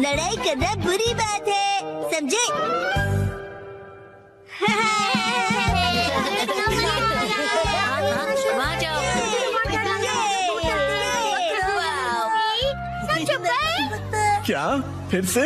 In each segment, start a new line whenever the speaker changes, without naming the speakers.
लड़ाई करना बुरी बात है, समझे?
वहाँ जाओ।
क्या फिर से?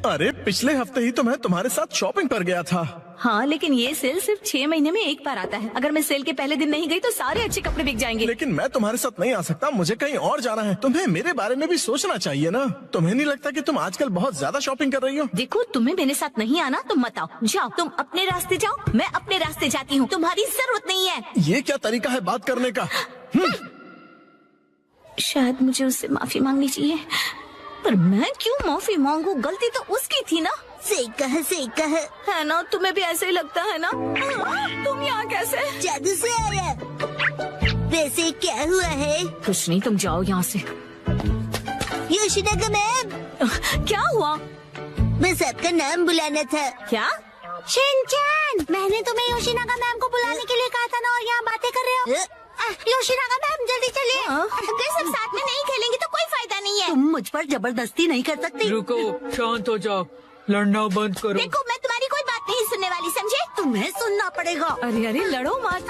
अरे पिछले हफ्ते ही तो मैं तुम्हारे साथ शॉपिंग पर गया था।
हाँ, लेकिन ये सेल सिर्फ 6 महीने में एक बार आता है। अगर मैं सेल के पहले दिन नहीं गई तो सारे अच्छे कपड़े बिक जाएंगे।
लेकिन मैं तुम्हारे साथ नहीं आ सकता, मुझे कहीं और जाना है। तुम्हें मेरे बारे में भी सोचना चाहिए ना। तुम्हें नहीं लगता कि तुम आजकल बहुत ज्यादा शॉपिंग कर रही हो?
देखो, तुम्हें मेरे साथ नहीं आना तो मत आओ। जाओ, तुम अपने रास्ते जाओ, मैं अपने रास्ते जाती हूँ। तुम्हारी जरूरत नहीं है।
ये क्या तरीका है बात करने का?
शायद मुझे उससे माफी मांगनी चाहिए, पर मैं क्यों माफी मांगू? गलती तो उसकी थी ना।
सही कहा
है ना? तुम्हें भी ऐसे ही लगता है ना? तुम यहाँ कैसे?
जादू से आया। वैसे क्या हुआ है?
कुछ नहीं, तुम जाओ यहाँ से।
योशिनागा मैम,
क्या हुआ?
बस आपका नाम बुलाना था।
क्या?
शिनचैन, मैंने तुम्हें योशिनागा मैम को बुलाने के लिए कहा था ना, और यहाँ बातें कर रहे हो। योशिनागा मैम जल्दी चलिए। अगर सब साथ में नहीं खेलेंगे तो कोई फायदा नहीं है।
तुम मुझ पर जबरदस्ती नहीं कर सकती।
रुको, शांत हो जाओ, लड़ना बंद करो।
देखो, मैं तुम्हारी कोई बात नहीं सुनने वाली, समझे?
तुम्हें सुनना पड़ेगा। अरे अरे, लड़ो मत।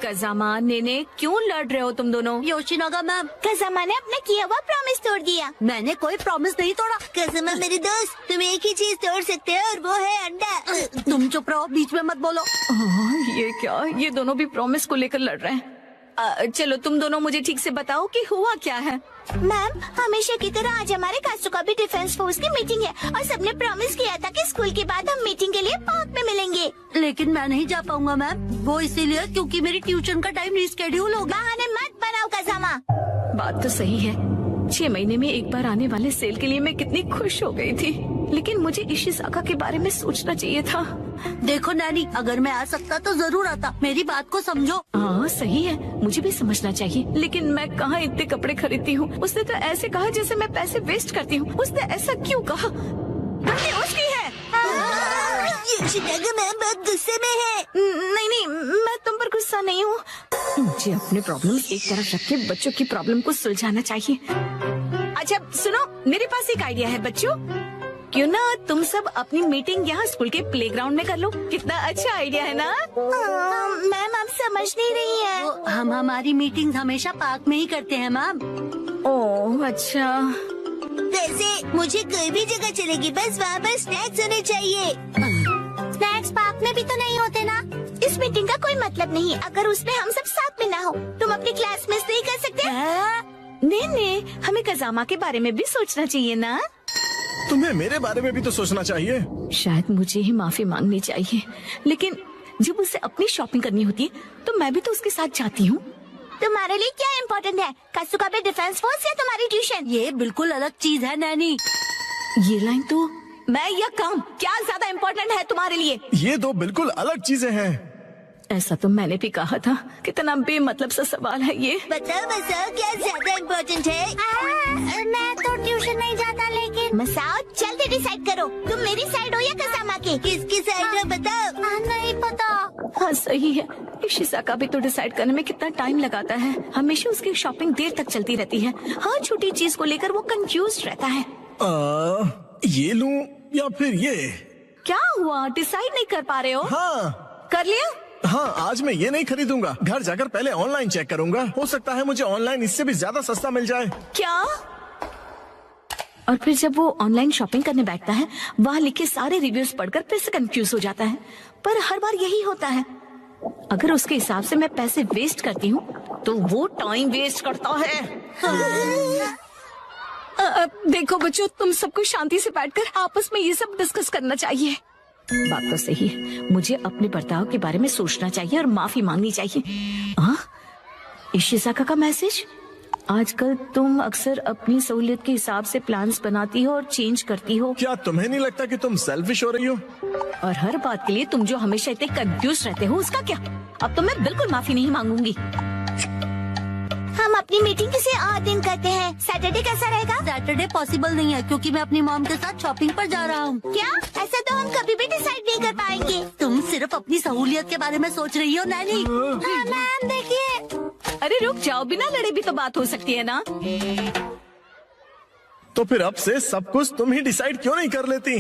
कज़ामा, नेने, क्यों लड़ रहे हो तुम दोनों?
योशिनागा मैम, कज़ामा ने अपना किया हुआ प्रॉमिस तोड़ दिया।
मैंने कोई प्रॉमिस नहीं तोड़ा।
कज़ामा मेरे दोस्त, तुम एक ही चीज तोड़ सकते हो और वो है अंडा।
तुम चुप रहो, बीच में मत बोलो। ये क्या? ये दोनों भी प्रॉमिस को लेकर लड़ रहे हैं। चलो तुम दोनों मुझे ठीक से बताओ कि हुआ क्या है।
मैम, हमेशा की तरह आज हमारे कासुकाबे डिफेंस फोर्स की मीटिंग है और सबने प्रॉमिस किया था कि स्कूल के बाद हम मीटिंग के लिए पार्क में मिलेंगे।
लेकिन मैं नहीं जा पाऊंगा मैम। वो इसीलिए क्योंकि मेरी ट्यूशन का टाइम रिस्केड्यूल हो गया।
बहाने मत बनाओ कज़ामा।
बात तो सही है। 6 महीने में एक बार आने वाले सेल के लिए मैं कितनी खुश हो गई थी, लेकिन मुझे इशिज़ाका के बारे में सोचना चाहिए था।
देखो नैनी, अगर मैं आ सकता तो जरूर आता। मेरी बात को समझो।
हाँ सही है, मुझे भी समझना चाहिए, लेकिन मैं कहाँ इतने कपड़े खरीदती हूँ। उसने तो ऐसे कहा जैसे मैं पैसे वेस्ट करती हूँ। उसने ऐसा क्यों कहा? गलती उसकी है।
योशिनागा मैम बहुत गुस्से में है।
नहीं नहीं, मैं तुम पर गुस्सा नहीं हूँ। मुझे अपने प्रॉब्लम एक तरफ रख के बच्चों की प्रॉब्लम को सुलझाना चाहिए। अच्छा सुनो, मेरे पास एक आइडिया है बच्चों। क्यों ना तुम सब अपनी मीटिंग यहाँ स्कूल के प्लेग्राउंड में कर लो। कितना अच्छा आइडिया है ना?
मैम आप समझ नहीं रही है।
हम हमारी मीटिंग हमेशा पार्क में ही करते हैं मैम।
ओह अच्छा।
वैसे मुझे कोई भी जगह चलेगी, बस वहाँ पर स्नैक्स होने चाहिए। स्नैक्स पार्क में भी तो नहीं होते ना। इस मीटिंग का कोई मतलब नहीं अगर उसमें हम सब साथ में ना हो। तुम अपनी क्लास मिस नहीं कर सकते।
नहीं, हमें कज़ामा के बारे में भी सोचना चाहिए ना।
तुम्हें मेरे बारे में भी तो सोचना चाहिए।
शायद मुझे ही माफी मांगनी चाहिए, लेकिन जब उसे अपनी शॉपिंग करनी होती है तो मैं भी तो उसके साथ जाती हूँ।
तुम्हारे लिए क्या इम्पोर्टेंट है, कासुकाबे डिफेंस फोर्स या तुम्हारी ट्यूशन?
ये बिल्कुल अलग चीज है नैनी।
ये लाइन तो मैं या काम, क्या ज्यादा इम्पोर्टेंट है तुम्हारे लिए?
ये दो बिल्कुल अलग चीजें हैं।
ऐसा तो मैंने भी कहा था। कितना बेमतलब सा सवाल है ये।
बताओ क्या ज्यादा इम्पोर्टेंट है? मैं तो ट्यूशन नहीं जाता, लेकिन मसाओ जल्दी डिसाइड करो, तुम मेरी साइड हो या कज़ामा की? किसकी साइड हो बताओ। नहीं पता।
हाँ सही है, इशिज़ाका भी तो डिसाइड करने में कितना टाइम लगाता है। हमेशा उसकी शॉपिंग देर तक चलती रहती है। हर छोटी चीज को लेकर वो कंफ्यूज रहता है।
ये लूं या फिर ये?
क्या हुआ, डिसाइड नहीं कर पा रहे हो?
हाँ
कर लिया?
हाँ, आज मैं ये नहीं खरीदूंगा। घर जाकर पहले ऑनलाइन चेक करूंगा। हो सकता है मुझे ऑनलाइन इससे भी ज्यादा सस्ता मिल जाए।
क्या? और फिर जब वो ऑनलाइन शॉपिंग करने बैठता है, वहाँ लिखे सारे रिव्यूज पढ़कर फिर से कंफ्यूज हो जाता है। पर हर बार यही होता है। अगर उसके हिसाब से मैं पैसे वेस्ट करती हूँ तो वो टाइम वेस्ट करता है। देखो बच्चों, तुम सबको शांति से बैठकर आपस में ये सब डिस्कस करना चाहिए। बात तो सही है, मुझे अपने बर्ताव के बारे में सोचना चाहिए और माफी मांगनी चाहिए। इशिज़ाका का मैसेज। आजकल तुम अक्सर अपनी सहूलियत के हिसाब से प्लान्स बनाती हो और चेंज करती हो।
क्या तुम्हें नहीं लगता कि तुम सेल्फिश हो रही हो?
और हर बात के लिए तुम जो हमेशा इतने कंफ्यूज रहते हो, उसका क्या? अब तो मैं बिल्कुल माफी नहीं मांगूंगी।
हम अपनी मीटिंग किसी और दिन करते हैं। सैटरडे कैसा रहेगा?
सैटरडे पॉसिबल नहीं है क्योंकि मैं अपनी मॉम के साथ शॉपिंग पर जा रहा हूँ।
क्या? ऐसा तो हम कभी भी डिसाइड नहीं कर पाएंगे।
तुम सिर्फ अपनी सहूलियत के बारे में सोच रही हो नैनी।
मैम देखिए।
अरे रुक जाओ, बिना लड़े भी तो बात हो सकती है ना।
तो फिर अब से सब कुछ तुम ही डिसाइड क्यों नहीं कर लेती?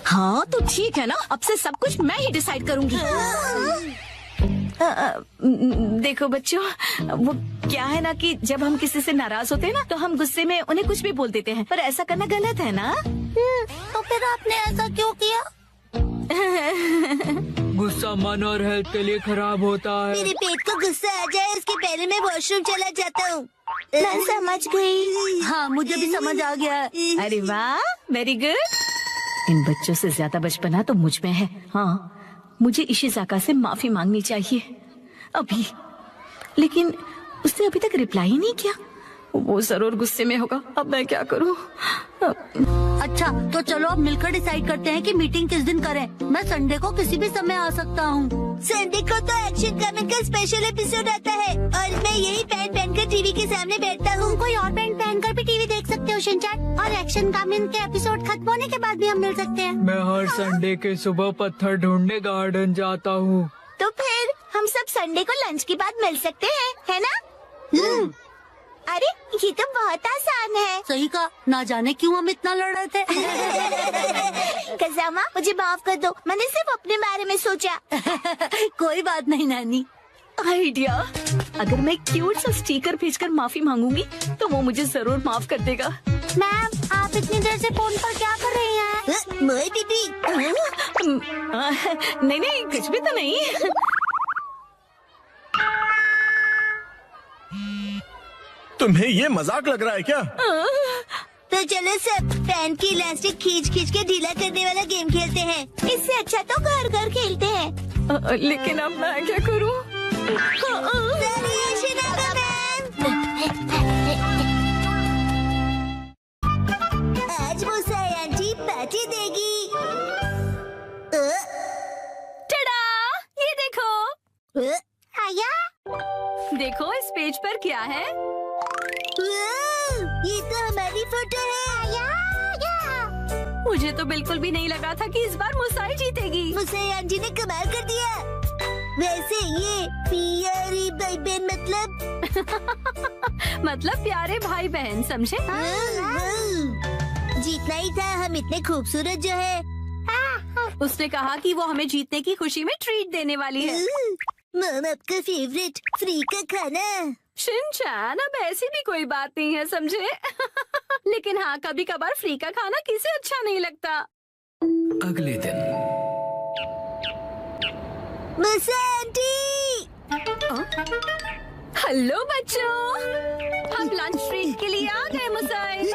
हाँ तो ठीक है ना, अब से सब कुछ मैं ही डिसाइड करूंगी। देखो बच्चों, वो क्या है ना कि जब हम किसी से नाराज होते हैं ना तो हम गुस्से में उन्हें कुछ भी बोल देते हैं, पर ऐसा करना गलत है ना।
तो फिर आपने ऐसा क्यों किया?
गुस्सा मन और हेल्थ के लिए खराब होता है।
मेरे पेट को गुस्सा आ जाए उसके पहले मैं वॉशरूम चला जाता हूँ। मैं समझ गई।
हाँ, मुझे भी समझ आ गया है।
अरे वाह, वेरी गुड। इन बच्चों से ज्यादा बचपना तो मुझ में है। हाँ, मुझे इशिज़ाका से माफी मांगनी चाहिए अभी, लेकिन उसने अभी तक रिप्लाई ही नहीं किया। वो जरूर गुस्से में होगा। अब मैं क्या करूँ?
अच्छा, तो चलो अब मिलकर डिसाइड करते हैं कि मीटिंग किस दिन करें। मैं संडे को किसी भी समय आ सकता हूँ।
संडे को तो एक्शन कमेंट का स्पेशल एपिसोड आता है और मैं यही पैंट पहनकर टीवी के सामने बैठता हूँ।
कोई और पैंट पहनकर भी टीवी देख सकते हो शिनचैन, और एक्शन कमेंट के एपिसोड खत्म होने के बाद भी हम मिल सकते हैं।
मैं हर संडे के सुबह पत्थर ढूंढने गार्डन जाता हूँ।
तो फिर हम सब संडे को लंच के बाद मिल सकते हैं, है ना? अरे ये तो बहुत आसान है।
सही कहा, ना जाने क्यों हम इतना लड़ रहे थे।
कज़ामा, मुझे माफ कर दो, मैंने सिर्फ अपने बारे में सोचा।
कोई बात नहीं नानी।
आइडिया, अगर मैं क्यूट सा स्टिकर भेजकर माफी मांगूंगी तो वो मुझे जरूर माफ कर देगा।
मैम, आप इतनी देर से फोन पर क्या कर रही हैं?
मोए दीदी।
नहीं नहीं, कुछ भी तो नहीं।
तुम्हें ये मजाक लग रहा है क्या?
तो चलो सब फैन की इलास्टिक खींच खींच के ढीला करने वाला गेम खेलते हैं। इससे अच्छा तो घर घर खेलते हैं।
लेकिन अब मैं क्या करूँ?
आज मुसाई आंटी पार्टी देगी।
टडा, ये देखो।
आया?
देखो इस पेज पर क्या है।
ये तो हमारी फोटो है।
मुझे तो बिल्कुल भी नहीं लगा था कि इस बार मुसाई जीतेगी।
मुसाई आंटी ने कमाल कर दिया। वैसे ये प्यारी भाई बहन
मतलब प्यारे भाई बहन, समझे?
जीतना ही था, हम इतने खूबसूरत जो है।
उसने कहा कि वो हमें जीतने की खुशी में ट्रीट देने वाली है।
मम, आपका फेवरेट फ्री का खाना।
शिनचैन, अब ऐसी भी कोई बात नहीं है, समझे? लेकिन हाँ, कभी कभार फ्री का खाना किसे अच्छा नहीं लगता।
अगले दिन
मुसाई आंटी।
हेलो बच्चों, हम लंच ट्रीट के लिए आ गए। मुसाई,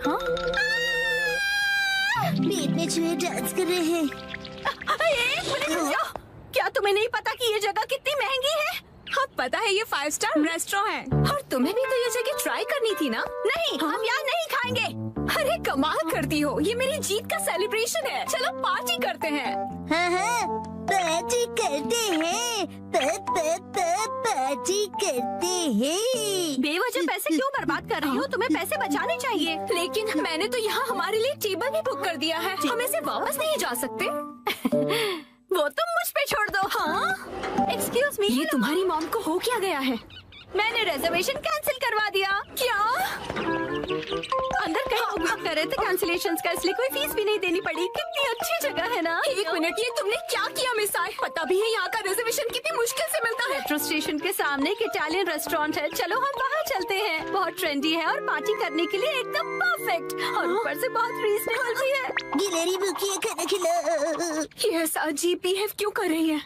हाँ?
पेट में चूहे डांस कर रहे हैं।
क्या तुम्हें नहीं पता कि ये जगह कितनी महंगी है? हाँ पता है, ये 5 स्टार रेस्टोरेंट है और तुम्हें भी तो ये जगह ट्राई करनी थी ना। नहीं, हम यहाँ नहीं खाएंगे। अरे कमाल करती हो, ये मेरी जीत का सेलिब्रेशन है। चलो पार्टी करते हैं।
हाँ, पार्टी करते हैं। पार्टी करते हैं।
बेवजह पैसे क्यों बर्बाद कर रही हो? तुम्हें पैसे बचाने चाहिए। लेकिन मैंने तो यहाँ हमारे लिए टेबल भी बुक कर दिया है, हम इसे वापस नहीं जा सकते। वो तुम मुझ पे छोड़ दो। हाँ, एक्सक्यूज मी, ये तुम्हारी मॉम को हो क्या गया है? मैंने रिजर्वेशन कैंसिल करवा दिया। क्या? अंदर कहीं बुक कर रहे थे कैंसिलेशंस का, इसलिए कोई फीस भी नहीं देनी पड़ी। कितनी अच्छी जगह है ना? एक मिनट, ये तुमने क्या किया मिसाई? पता भी है यहाँ का रिजर्वेशन कितनी मुश्किल से मिलता है। मेट्रो स्टेशन के सामने एक इटालियन रेस्टोरेंट है, चलो हम वहाँ चलते हैं। बहुत ट्रेंडी है और पार्टी करने के लिए एकदम परफेक्ट, और ऊपर से बहुत रीजनेबल भी है।
गिलहरी भूखी है, खाना खिलाओ।
ये ऐसा अजीब बिहेव क्यों कर रही है?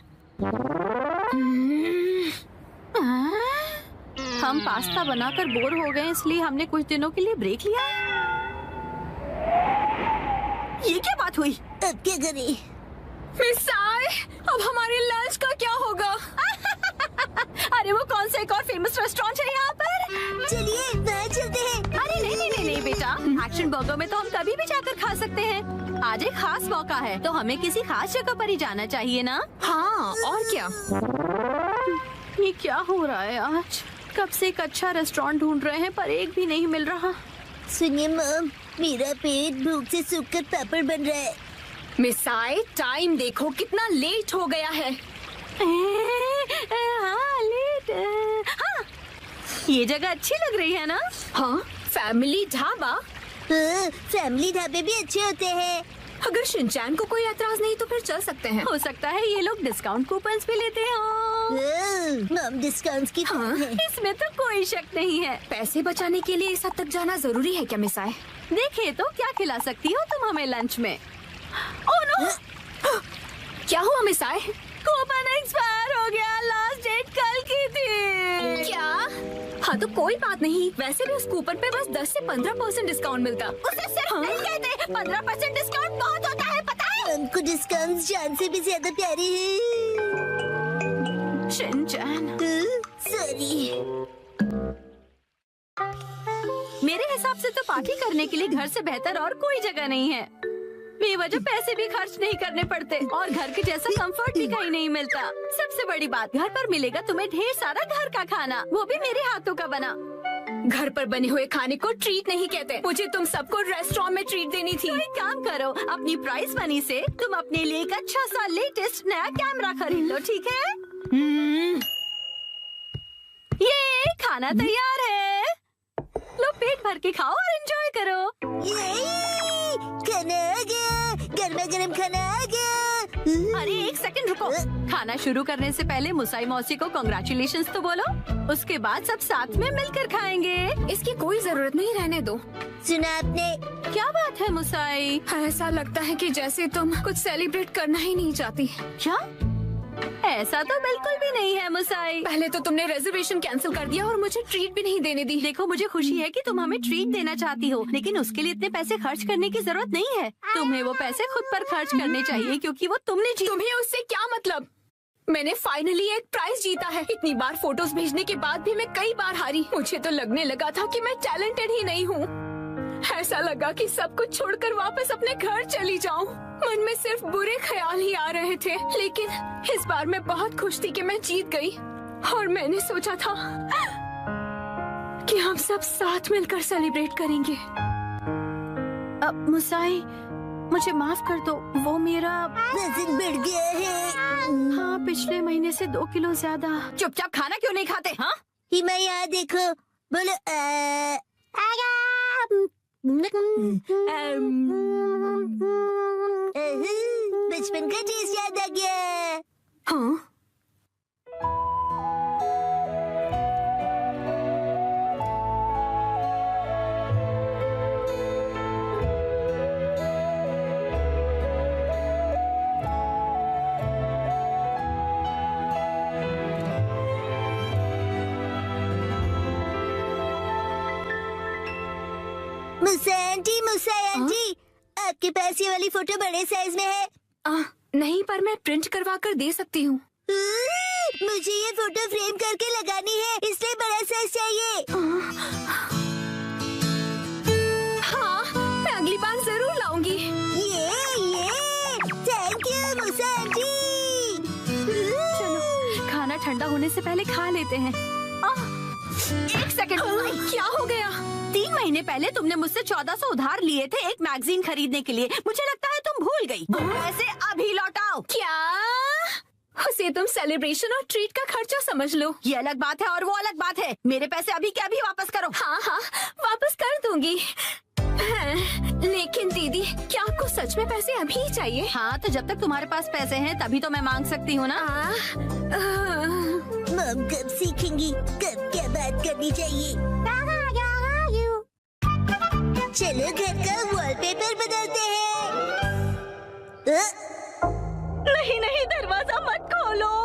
हम पास्ता बनाकर बोर हो गए, इसलिए हमने कुछ दिनों के लिए ब्रेक लिया। ये क्या बात हुई?
अब क्या करें?
मिसाई, अब हमारे लंच का क्या होगा? अरे वो कौन सा एक और फेमस रेस्टोरेंट है यहाँ पर?
चलिए वहाँ चलते हैं।
अरे नहीं नहीं नहीं नहीं बेटा, एक्शन बर्गर में तो हम कभी भी जाकर खा सकते हैं। आज एक खास मौका है, तो हमें किसी खास जगह पर ही जाना चाहिए ना? हाँ, और क्या? ये क्या हो रहा है आज? कब से एक अच्छा रेस्टोरेंट ढूंढ रहे हैं पर एक भी नहीं मिल रहा।
सुनिए मॉम, मेरा पेट भूख से सूखकर पापड़ बन रहा है।
मिसाई, टाइम देखो कितना लेट हो गया है। हाँ, लेट। हाँ, ये जगह अच्छी लग रही है ना? हाँ, फैमिली ढाबा?
फैमिली ढाबे भी अच्छे होते हैं।
अगर शिनचैन को कोई एतराज नहीं तो फिर चल सकते हैं। हो सकता है ये लोग डिस्काउंट कूपन्स भी लेते हो।
मम डिस्काउंट्स की
हाँ, इसमें तो कोई शक नहीं है। पैसे बचाने के लिए इस हद तक जाना जरूरी है क्या मिसाए? देखिए तो क्या खिला सकती हो तुम हमें लंच में? Oh no! क्या हुआ मिसाए? कूपन एक्सपायर हो गया। लास्ट डेट कल की थी। क्या? हाँ तो कोई बात नहीं। वैसे भी उस कूपन पे बस 10 से 15% डिस्काउंट मिलता। उसे सिर्फ नहीं कहते 15% डिस्काउंट बहुत होता है, पता है?
हमको डिस्काउंट जान से भी ज्यादा प्यारे हैं।
Shinchan,
sorry.
मेरे हिसाब से तो पार्टी करने के लिए घर से बेहतर और कोई जगह नहीं है। बेवजह पैसे भी खर्च नहीं करने पड़ते और घर के जैसा कंफर्ट भी कहीं नहीं मिलता। सबसे बड़ी बात, घर पर मिलेगा तुम्हें ढेर सारा घर का खाना, वो भी मेरे हाथों का बना। घर पर बने हुए खाने को ट्रीट नहीं कहते। मुझे तुम सबको रेस्टोरेंट में ट्रीट देनी थी। तो एक काम करो, अपनी प्राइस मनी से तुम अपने लिए एक अच्छा सा लेटेस्ट नया कैमरा खरीद लो, ठीक है? ये खाना तैयार है, लो पेट भर के खाओ और एंजॉय करो।
खाना आ गया, गर्मा गर्म खाना आ गया।
अरे एक सेकंड रुको। खाना शुरू करने से पहले मुसाई मौसी को कांग्रेचुलेशंस तो बोलो, उसके बाद सब साथ में मिलकर खाएंगे। इसकी कोई जरूरत नहीं, रहने दो।
सुना आपने?
क्या बात है मुसाई? ऐसा लगता है कि जैसे तुम कुछ सेलिब्रेट करना ही नहीं चाहती। क्या? ऐसा तो बिल्कुल भी नहीं है मुसाई। पहले तो तुमने रिजर्वेशन कैंसिल कर दिया और मुझे ट्रीट भी नहीं देने दी। देखो मुझे खुशी है कि तुम हमें ट्रीट देना चाहती हो, लेकिन उसके लिए इतने पैसे खर्च करने की जरूरत नहीं है। तुम्हें वो पैसे खुद पर खर्च करने चाहिए क्योंकि वो तुमने जीता। तुम्हें उससे क्या मतलब? मैंने फाइनली एक प्राइज जीता है। इतनी बार फोटोज भेजने के बाद भी मैं कई बार हारी। मुझे तो लगने लगा था कि मैं टैलेंटेड ही नहीं हूँ। ऐसा लगा कि सब कुछ छोड़कर वापस अपने घर चली जाऊं। मन में सिर्फ बुरे ख्याल ही आ रहे थे, लेकिन इस बार मैं बहुत खुश थी कि मैं जीत गई और मैंने सोचा था कि हम सब साथ मिलकर सेलिब्रेट करेंगे। अब मुसाई, मुझे माफ कर दो, वो मेरा
वजन बढ़ गया है।
हाँ, पिछले महीने से 2 किलो ज्यादा। चुपचाप खाना क्यों नहीं खाते? हाँ,
हिमा यहाँ देखो, बोलो बचपन का टेस्ट याद आ गया।
हाँ?
मुसा आंटी, आपके पास ये वाली फोटो बड़े साइज में है?
नहीं, पर मैं प्रिंट करवा कर दे सकती हूँ।
मुझे ये फोटो फ्रेम करके लगानी है, इसलिए बड़ा साइज चाहिए।
हाँ, मैं अगली बार जरूर लाऊंगी।
ये थैंक यू मुसा आंटी।
चलो, खाना ठंडा होने से पहले खा लेते हैं। एक सेकंड, क्या हो गया? 3 महीने पहले तुमने मुझसे 1400 उधार लिए थे एक मैगजीन खरीदने के लिए। मुझे लगता है तुम भूल गई। पैसे अभी लौटाओ। क्या? उसे तुम सेलिब्रेशन और ट्रीट का खर्चा समझ लो। ये अलग बात है और वो अलग बात है। मेरे पैसे अभी के अभी वापस करो। हाँ, वापस कर दूंगी। लेकिन दीदी, क्या आपको सच में पैसे अभी चाहिए? हाँ, तो जब तक तुम्हारे पास पैसे हैं तभी तो मैं मांग सकती हूँ ना।
मम कब सीखेंगी कब क्या बात करनी चाहिए? चलो घर का वॉलपेपर बदलते हैं।
नहीं, दरवाजा मत खोलो।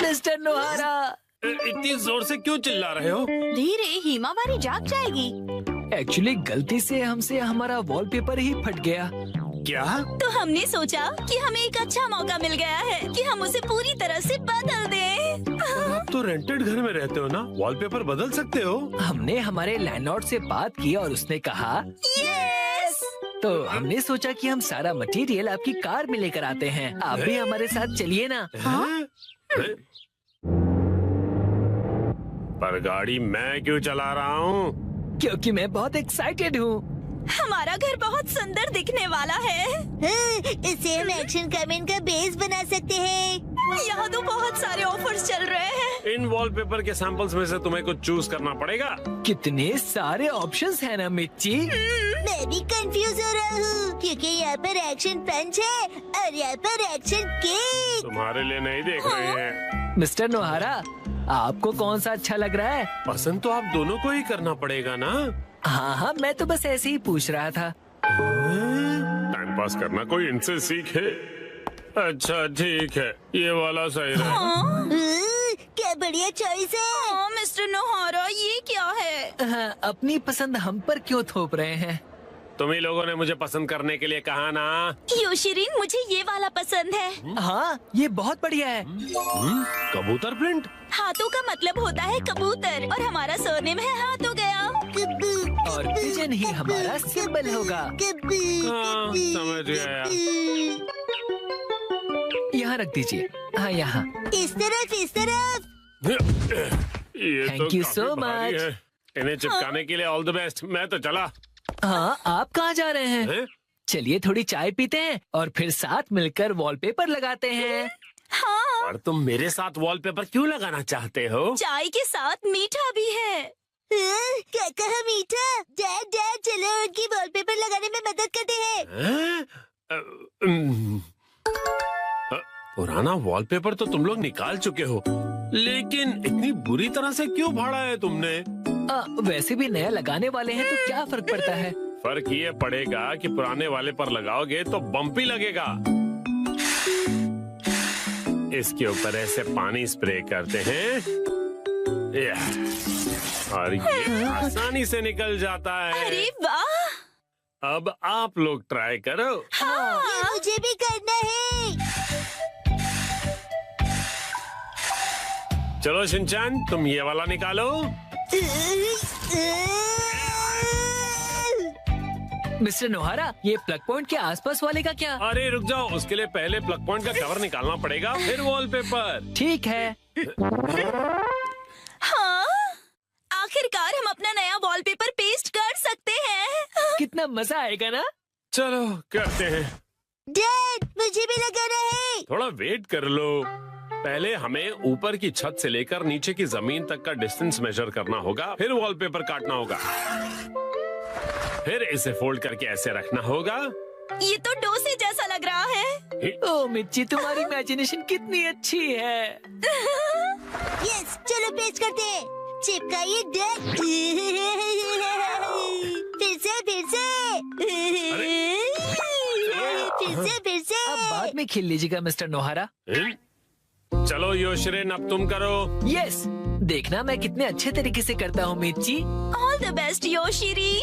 मिस्टर नोहारा,
इतनी जोर से क्यों चिल्ला रहे हो?
धीरे, हिमावारी जाग जाएगी।
एक्चुअली गलती से हमसे हमारा वॉलपेपर ही फट गया।
क्या?
तो हमने सोचा कि हमें एक अच्छा मौका मिल गया है कि हम उसे पूरी तरह से बदल दें।
आप तो रेंटेड घर में रहते हो ना, वॉलपेपर बदल सकते हो।
हमने हमारे लैंडलॉर्ड से बात की और उसने कहा
यस।
तो हमने सोचा कि हम सारा मटेरियल आपकी कार में लेकर आते हैं। आप भी हमारे साथ चलिए ना।
हैं? पर गाड़ी मैं क्यों चला रहा हूँ?
क्योंकि मैं बहुत एक्साइटेड हूँ।
हमारा घर बहुत सुंदर दिखने वाला है।
इसे हम एक्शन कमेंट का बेस बना सकते हैं।
यहाँ तो बहुत सारे ऑफर्स चल रहे हैं।
इन वॉलपेपर के सैंपल्स में से तुम्हें कुछ चूज करना पड़ेगा।
कितने सारे ऑप्शंस हैं ना मिर्ची।
मैं भी कंफ्यूज हो रहा हूँ क्योंकि यहाँ पर एक्शन पंच है और यहाँ पर एक्शन केक।
तुम्हारे लिए नहीं देख रहे हैं।
मिस्टर नोहारा, आपको कौन सा अच्छा लग रहा है?
पसंद तो आप दोनों को ही करना पड़ेगा ना।
हाँ, मैं तो बस ऐसे ही पूछ रहा था।
टाइम पास करना कोई इनसे सीखे। अच्छा ठीक है, ये वाला सही रहेगा।
क्या बढ़िया चॉइस है।
मिस्टर नोहारा, ये क्या है?
हाँ, अपनी पसंद हम पर क्यों थोप रहे हैं?
तुम ही लोगों ने मुझे पसंद करने के लिए कहा ना।
योशिरीन, मुझे ये वाला पसंद है।
हाँ, ये बहुत बढ़िया है।
कबूतर प्रिंट।
हाथों का मतलब होता है कबूतर और हमारा सरनेम है हाथों गया।
और पिजन ही हमारा सिंबल होगा।
हाँ, समझ गया।
यहाँ रख दीजिए। हाँ, यहाँ।
इस तरफ।
ये
Thank
तो
you
काफी
so
भारी
much.
है। इन्हें चिपकाने के लिए ऑल द बेस्ट। मैं तो चला।
हाँ, आप कहाँ जा रहे हैं?
हैं?
चलिए थोड़ी चाय पीते हैं और फिर साथ मिलकर वॉलपेपर लगाते हैं।
हाँ,
और तुम मेरे साथ वॉलपेपर क्यों लगाना चाहते हो?
चाय के साथ मीठा भी है।
क्या कहा मीठा? डैड चलो उनकी वॉलपेपर लगाने में मदद करते हैं।
हैं? पुराना वॉलपेपर तो तुम लोग निकाल चुके हो, लेकिन इतनी बुरी तरह से क्यों फाड़ा है तुमने?
वैसे भी नया लगाने वाले हैं तो क्या फर्क पड़ता है?
फर्क ये पड़ेगा कि पुराने वाले पर लगाओगे तो बम्पी लगेगा। इसके ऊपर ऐसे पानी स्प्रे करते हैं और ये आसानी से निकल जाता है।
अरे वाह!
अब आप लोग ट्राई करो।
ये मुझे भी करना है।
चलो शिनचैन, तुम ये वाला निकालो।
मिस्टर नोहारा, ये प्लग पॉइंट के आसपास वाले का क्या?
अरे रुक जाओ, उसके लिए पहले प्लग पॉइंट का कवर निकालना पड़ेगा, फिर वॉलपेपर।
ठीक है।
हाँ, आखिरकार हम अपना नया वॉलपेपर पेस्ट कर सकते हैं।
कितना मजा आएगा ना?
चलो करते हैं।
डैड, मुझे भी लगाना है।
थोड़ा वेट कर लो। पहले हमें ऊपर की छत से लेकर नीचे की जमीन तक का डिस्टेंस मेजर करना होगा, फिर वॉलपेपर काटना होगा, फिर इसे फोल्ड करके ऐसे रखना होगा।
ये तो डोसे जैसा लग रहा है।
ओ मिर्ची, तुम्हारी इमेजिनेशन कितनी अच्छी है।
यस, चलो पेस्ट करते हैं। चिपकाइए डैड। फिर से।
अब बाद में खेल लीजिएगा मिस्टर नोहारा।
चलो योशरेन, अब तुम करो।
यस, देखना मैं कितने अच्छे तरीके से करता हूँ मिर्ची।
All the best Yoshiri.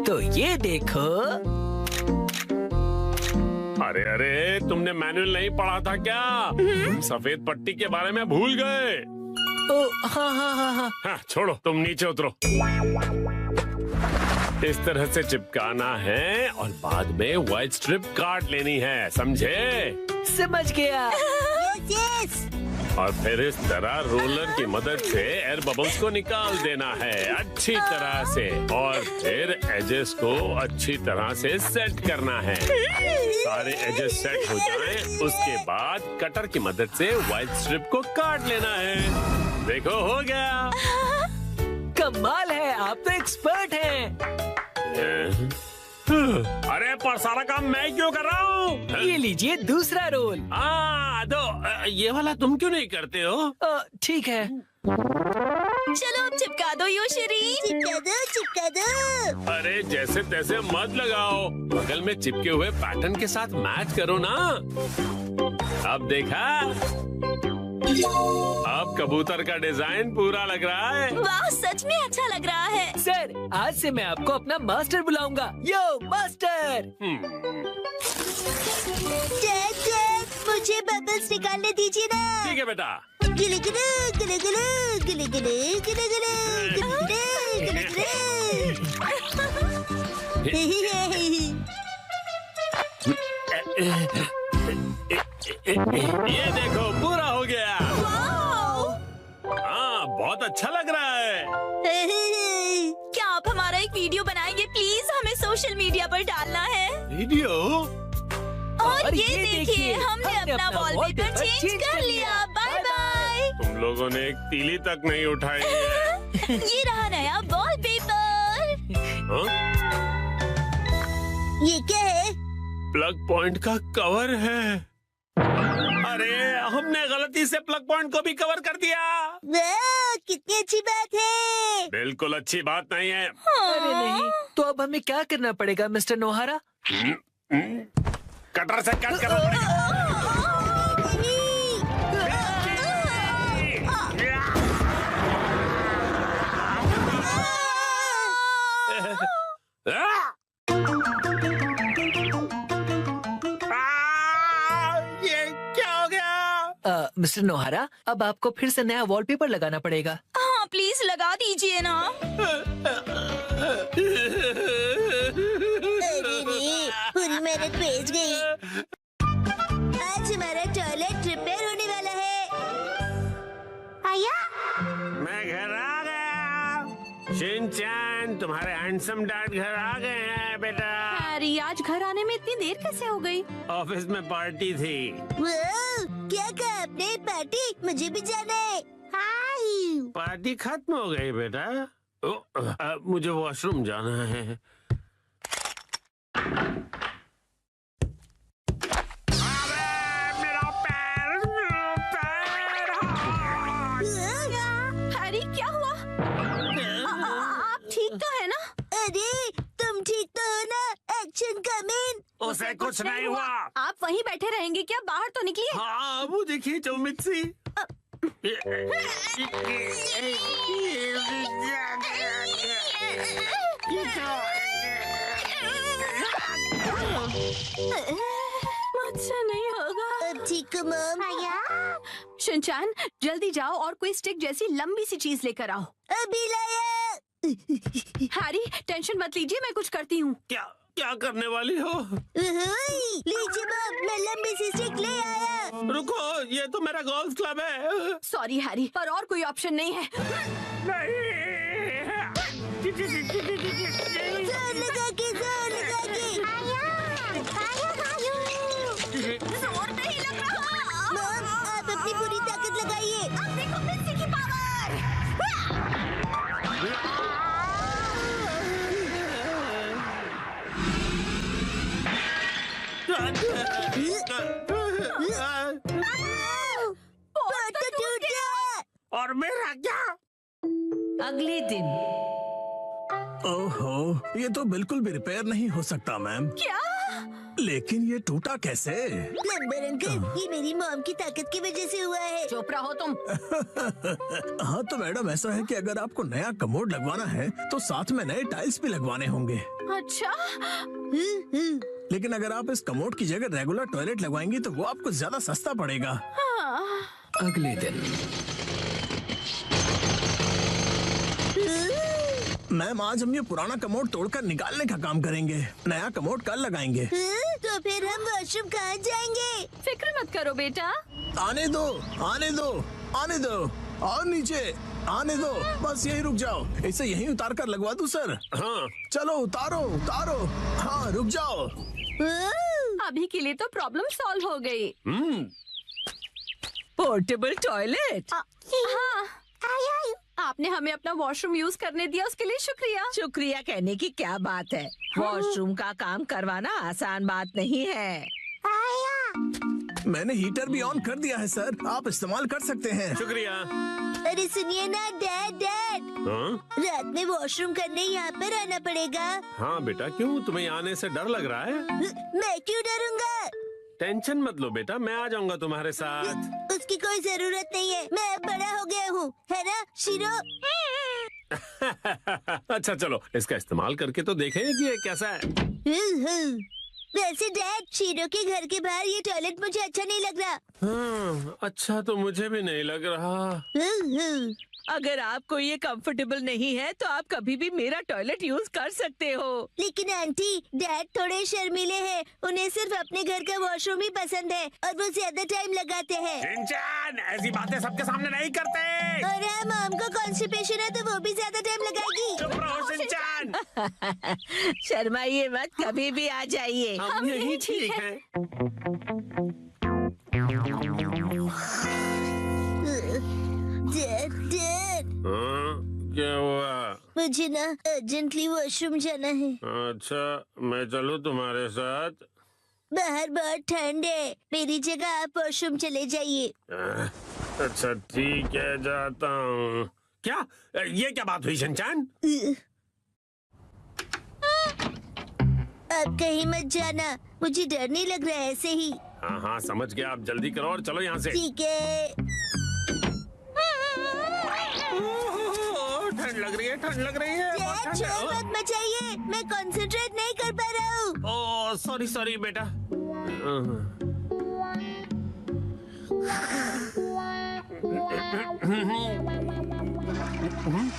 तो ये देखो।
अरे अरे, तुमने मैनुअल नहीं पढ़ा था क्या? तुम सफेद पट्टी के बारे में भूल गए।
ओ हाँ हाँ हाँ हाँ।
हाँ, छोड़ो, तुम नीचे उतरो। इस तरह से चिपकाना है और बाद में व्हाइट स्ट्रिप काट लेनी है, समझे?
समझ गया।
यस।
और फिर इस तरह रोलर की मदद से एयर बबल्स को निकाल देना है अच्छी तरह से, और फिर एजेस को अच्छी तरह से सेट करना है। सारे एजेस सेट हो जाएं, उसके बाद कटर की मदद से व्हाइट स्ट्रिप को काट लेना है। देखो, हो गया।
कमाल है, आप तो एक्सपर्ट हैं।
अरे पर सारा काम मैं क्यों कर रहा हूँ?
ये लीजिए दूसरा रोल।
ये वाला तुम क्यों नहीं करते हो?
ठीक है।
चलो अब चिपका दो योशिरी।
चिपका दो।
अरे जैसे तैसे मत लगाओ, बगल में चिपके हुए पैटर्न के साथ मैच करो ना। अब देखा, अब कबूतर का डिजाइन पूरा लग रहा है।
वाह, सच में अच्छा लग रहा है।
सर, आज से मैं आपको अपना मास्टर बुलाऊंगा। यो मास्टर।
डैड, मुझे बबल्स निकालने दीजिए ना।
ठीक है बेटा।
गिले गिले गिले गिले गिले गिले गिले गिले
ये देखो, पूरा हो गया।
वाओ!
हाँ, बहुत अच्छा लग रहा है।
क्या आप हमारा एक वीडियो बनाएंगे प्लीज? हमें सोशल मीडिया पर डालना है।
वीडियो?
और ये देखिए हमने अपना वॉलपेपर चेंज कर लिया। Bye bye.
तुम लोगों ने एक तीली तक नहीं उठाई है।
ये रहा नया वॉलपेपर।
हाँ?
ये क्या है?
प्लग पॉइंट का कवर है। अरे हमने गलती से प्लग पॉइंट को भी कवर कर दिया।
वाह, कितनी अच्छी बात है।
बिल्कुल अच्छी बात नहीं है।
अरे नहीं, तो अब हमें क्या करना पड़ेगा मिस्टर नोहारा?
कटर से कट करना पड़ेगा। ये क्या हो गया?
मिस्टर नोहारा, अब आपको फिर से नया वॉलपेपर लगाना पड़ेगा।
हाँ प्लीज लगा दीजिए ना।
अरे रे, पूरी मेहनत वेस्ट गई। आज हमारा टॉयलेट रिपेयर होने वाला है। आया?
मैं घर आ गया। शिनचैन, तुम्हारे हैंडसम डैड घर आ गए हैं बेटा।
हैरी, आज घर आने में इतनी देर कैसे हो गई?
ऑफिस में पार्टी थी।
वाह, क्या कहा आपने? पार्टी? मुझे भी जाना है। हाय।
पार्टी खत्म हो गई बेटा। मुझे वॉशरूम जाना है। मेरा पैर।
हैरी क्या हुआ? आप ठीक तो है ना?
अरे, तुम ठीक तो हो ना? Action coming.
उसे कुछ नहीं हुआ।
आप वहीं बैठे रहेंगे क्या? बाहर तो निकलिए।
हाँ, वो देखिए जो मिक्सी।
मुझसे नहीं होगा।
अब ठीक हो मॉम?
शिनचैन, जल्दी जाओ और कोई स्टिक जैसी लंबी सी चीज लेकर आओ।
अभी लाया।
हैरी, टेंशन मत लीजिए, मैं कुछ करती हूँ।
क्या क्या करने वाली हो?
लीजिए मॉम, मैं लंबी सी स्टिक ले आया।
रुको, ये तो मेरा गोल्फ क्लब है।
सॉरी हैरी, पर और कोई ऑप्शन नहीं है।
जोर लगा के, जोर लगा के।
जोर नहीं लग रहा।
मॉम, आप अपनी पूरी ताकत लगाइए।
अब देखो मिस्सी की पावर।
बहुत तो टूट गया।
और मेरा क्या?
अगले दिन
ओहो, ये तो बिल्कुल भी रिपेयर नहीं हो सकता मैम।
क्या?
लेकिन ये टूटा कैसे?
प्लम्बर अंकल, ये मेरी मॉम की ताकत की वजह से हुआ है।
चुप रहो तुम।
हाँ तो मैडम, ऐसा है कि अगर आपको नया कमोड लगवाना है तो साथ में नए टाइल्स भी लगवाने होंगे।
अच्छा,
लेकिन अगर आप इस कमोड की जगह रेगुलर टॉयलेट लगवाएंगी तो वो आपको ज्यादा सस्ता पड़ेगा।
अगले दिन
मैम, आज हम ये पुराना कमोड तोड़कर निकालने का काम करेंगे। नया कमोड कल लगाएंगे।
तो फिर हम वॉशरूम कहाँ जाएंगे?
फिक्र मत करो बेटा।
आने दो, आने दो, आने दो। और नीचे आने दो। बस यही रुक जाओ। इसे यहीं उतार कर लगवा दूं सर?
हाँ,
चलो उतारो, उतारो। हाँ, रुक जाओ।
अभी के लिए तो प्रॉब्लम सॉल्व हो गई।
Portable toilet.
हाँ, आपने हमें अपना वॉशरूम यूज करने दिया, उसके लिए शुक्रिया।
शुक्रिया कहने की क्या बात है। वॉशरूम का काम करवाना आसान बात नहीं है।
मैंने हीटर भी ऑन कर दिया है सर, आप इस्तेमाल कर सकते हैं।
शुक्रिया।
अरे सुनिए ना डैड,
हाँ?
रात में वॉशरूम करने यहाँ पर आना पड़ेगा।
हाँ बेटा, क्यों तुम्हें यहाँ आने से डर लग रहा है?
मैं क्यों डरूंगा?
टेंशन मत लो बेटा, मैं आ जाऊंगा तुम्हारे साथ।
उसकी कोई जरूरत नहीं है, मैं अब बड़ा हो गया हूँ, है ना शिरो?
अच्छा चलो, इसका इस्तेमाल करके तो देखें कि ये कैसा है।
वैसे डैड, शिरो के घर के बाहर ये टॉयलेट मुझे अच्छा नहीं लग रहा।
हाँ, अच्छा तो मुझे भी नहीं लग रहा।
अगर आपको ये कंफर्टेबल नहीं है तो आप कभी भी मेरा टॉयलेट यूज कर सकते हो।
लेकिन आंटी, डैड थोड़े शर्मीले हैं। उन्हें सिर्फ अपने घर का वॉशरूम ही पसंद है और वो ज्यादा टाइम लगाते हैं।
शिनचैन, ऐसी बातें सबके सामने नहीं करते।
और हाँ, मॉम को कॉन्स्टिपेशन है तो वो भी ज्यादा टाइम लगाएगी।
चुप रहो शिनचैन।
शर्माइए मत, कभी भी आ जाइए।
हम यही ठीक है।
डैड,
क्या हुआ?
मुझे ना अर्जेंटली वॉशरूम जाना है।
अच्छा, मैं चलूं तुम्हारे साथ?
बाहर बहुत ठंड है, मेरी जगह आप वॉशरूम चले जाइए।
अच्छा ठीक है, जाता हूँ। क्या ये क्या बात हुई शिनचैन?
आप कहीं मत जाना, मुझे डर नहीं लग रहा है ऐसे ही।
हाँ हाँ समझ गया, आप जल्दी करो और चलो यहाँ से।
ठीक है।
ठंड लग रही है, ठंड लग रही है। बहुत
डैड,
ठंड है।
शोर मत मचाइए, मैं कंसंट्रेट नहीं कर पा रहा हूँ।
ओह सॉरी सॉरी बेटा।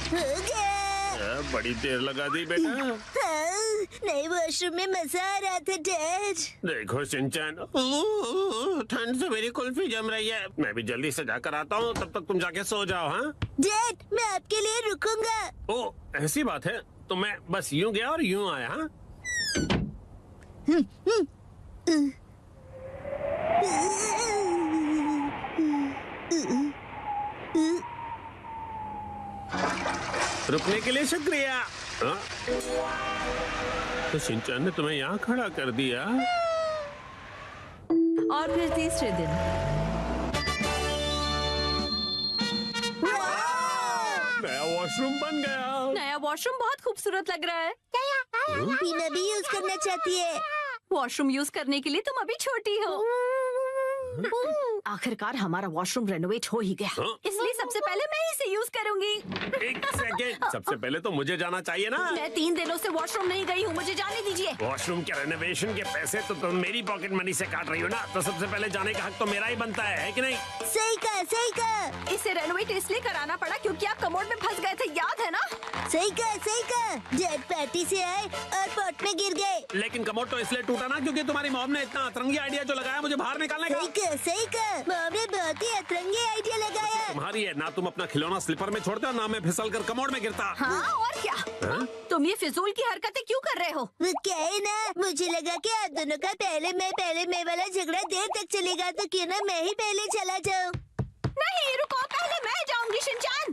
हो गया।
बड़ी देर लगा दी बेटा।
हाँ, नए वॉशरूम में मजा आ रहा था डैड।
देखो शिनचैन, ठंड से मेरी कुल्फी जम रही है। मैं भी जल्दी से जाकर आता हूँ, तब तक तुम जाके सो जाओ। हाँ
डैड, मैं आपके लिए रुकूंगा।
ओह ऐसी बात है, तो मैं बस यूं गया और यूं आया। हाँ रुकने के लिए शुक्रिया। हाँ? तो शिनचैन ने तुम्हें यहाँ खड़ा कर दिया।
और फिर तीसरे दिन
नया वॉशरूम बन गया।
नया वॉशरूम बहुत खूबसूरत लग रहा है।
टीना भी यूज करना चाहती है।
वॉशरूम यूज करने के लिए तुम अभी छोटी हो। आखिरकार हमारा वॉशरूम रेनोवेट हो ही गया,
हाँ?
इसलिए सबसे पहले मैं ही इसे यूज करूंगी।
एक सेकेंड, सबसे पहले तो मुझे जाना चाहिए ना।
मैं 3 दिनों से वॉशरूम नहीं गई हूँ, मुझे जाने दीजिए।
वॉशरूम के रेनोवेशन के पैसे तो तुम मेरी पॉकेट मनी से काट रही हो ना, तो सबसे पहले जाने का हक तो मेरा ही बनता है कि नहीं?
सही कहा, सही कहा।
इसे रेनोवेट इसलिए कराना पड़ा क्योंकि आप कमोड में फंस गए थे, याद है ना?
सही कहा, सही कहा। डैड पार्टी से आए और पॉट में गिर गए।
लेकिन कमोड तो इसलिए टूटा ना क्योंकि तुम्हारी मॉम ने इतना अतरंगी आइडिया जो लगाया मुझे बाहर निकालने का।
सही कहा, सही कहा। मॉम ने बहुत ही अतरंगी आइडिया लगाया।
तुम्हारी है ना, तुम अपना खिलौना स्लीपर में छोड़ते हो ना, मैं फिसल कर कमोड में गिरता।
हाँ और क्या?
हाँ?
तुम ये फिजूल की हरकतें क्यों कर रहे हो?
वो क्या है ना, मुझे लगा कि आप दोनों का पहले मैं वाला झगड़ा देर तक चलेगा, तो क्यों ना मैं ही पहले चला जाऊं।
नहीं रुको, पहले मैं जाऊंगी शिनचैन।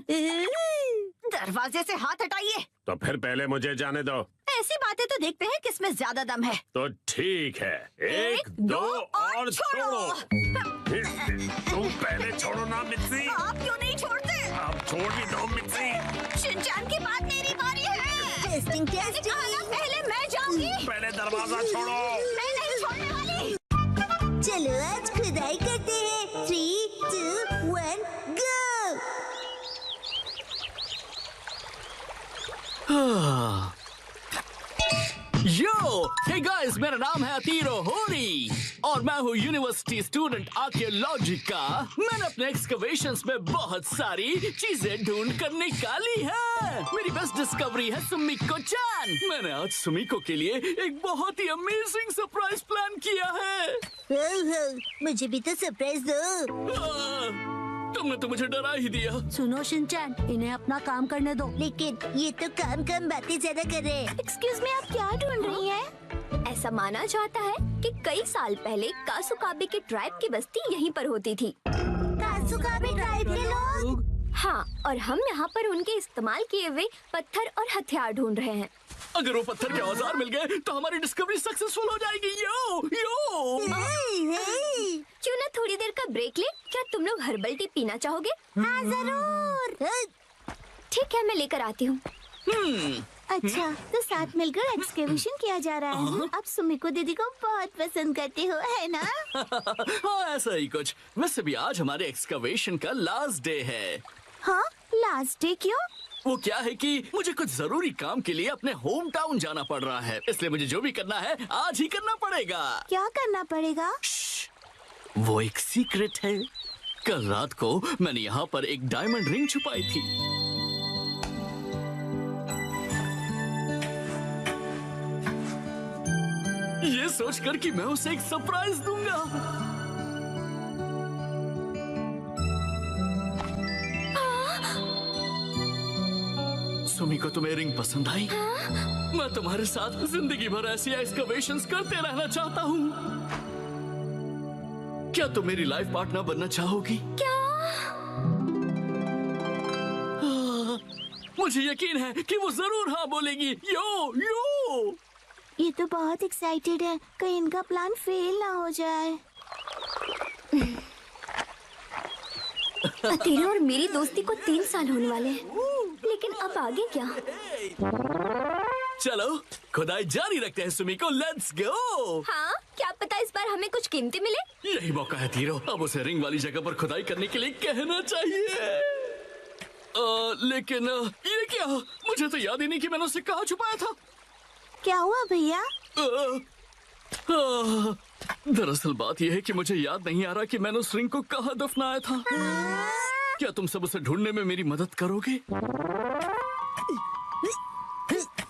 दरवाजे से हाथ हटाइए।
तो फिर पहले मुझे जाने दो।
ऐसी बातें तो देखते हैं किसमें ज्यादा दम है।
तो ठीक है, 1 2 और छोड़ो। तुम पहले छोड़ो ना मिक्सी।
आप क्यों नहीं छोड़ते?
आप छोड़ भी दो मिक्सी।
शिनचैन की बात मेरी बारी है।
Testing testing.
पहले मैं जाऊंगी।
पहले दरवाजा छोड़ो।
मैं नहीं छोड़ने वाली।
चलो आज खुदाई करते हैं। 3 2 1 गो।
यो, हे गाइस, मेरा नाम है अतीरो होरी और मैं हूँ यूनिवर्सिटी स्टूडेंट आर्कियोलॉजी का। मैंने अपने एक्सकवेशंस में बहुत सारी चीजें ढूंढ कर निकाली है। मेरी बेस्ट डिस्कवरी है सुमिको चान। मैंने आज सुमिको के लिए एक बहुत ही अमेजिंग सरप्राइज प्लान किया है।
हो, मुझे भी तो सरप्राइज दो।
तुमने तो मुझे डरा ही दिया।
सुनो शिनचैन, इन्हें अपना काम करने दो।
लेकिन ये तो काम कम बातें ज्यादा कर रहे हैं।
एक्सक्यूज मी, आप क्या ढूंढ रही हैं? ऐसा माना जाता है कि कई साल पहले कासुकाबे के ट्राइब की बस्ती यहीं पर होती थी।
कासुकाबे ट्राइब के लोग?
हाँ, और हम यहाँ पर उनके इस्तेमाल किए हुए पत्थर और हथियार ढूंढ रहे हैं।
अगर वो पत्थर के औजार मिल गए तो हमारी डिस्कवरी सक्सेसफुल हो जाएगी। यो यो।
क्यों ना थोड़ी देर का ब्रेक ले? क्या तुम लोग हर्बल टी पीना चाहोगे?
हाँ जरूर।
ठीक है, मैं लेकर आती हूँ।
अच्छा, तो साथ मिलकर एक्सकेवेशन किया जा रहा है। आप सुमिको दीदी को बहुत पसंद करते हो, है ना?
हाँ ऐसा ही कुछ। वैसे भी आज हमारे एक्सकवेशन का लास्ट डे है।
हाँ, लास्ट डे क्यों?
वो क्या है कि मुझे कुछ जरूरी काम के लिए अपने होम टाउन जाना पड़ रहा है, इसलिए मुझे जो भी करना है आज ही करना पड़ेगा।
क्या करना पड़ेगा?
वो एक सीक्रेट है। कल रात को मैंने यहाँ पर एक डायमंड रिंग छुपाई थी। ये सोचकर कि मैं उसे एक सरप्राइज दूंगा। सुमी को तुम्हें रिंग पसंद आई? मैं तुम्हारे साथ जिंदगी भर ऐसी एक्सकवेशंस करते रहना चाहता हूँ। क्या तुम मेरी लाइफ पार्टनर बनना चाहोगी?
क्या?
मुझे यकीन है कि वो जरूर हाँ बोलेगी। यो यो।
ये तो बहुत एक्साइटेड है, कहीं इनका प्लान फेल ना हो जाए।
तेरे और मेरी दोस्ती को 3 साल होने वाले हैं, लेकिन अब आगे क्या?
चलो खुदाई जारी रखते हैं सुमी को। Let's go.
हाँ, क्या पता इस बार हमें कुछ कीमती मिले।
यही मौका है तीरो, अब उसे रिंग वाली जगह पर खुदाई करने के लिए कहना चाहिए। लेकिन ये क्या? मुझे तो याद ही नहीं कि मैंने उसे कहाँ छुपाया था।
क्या हुआ भैया?
दरअसल बात यह है कि मुझे याद नहीं आ रहा कि मैंने उस रिंग को कहाँ दफनाया था। क्या तुम सब उसे ढूंढने में मेरी मदद करोगे?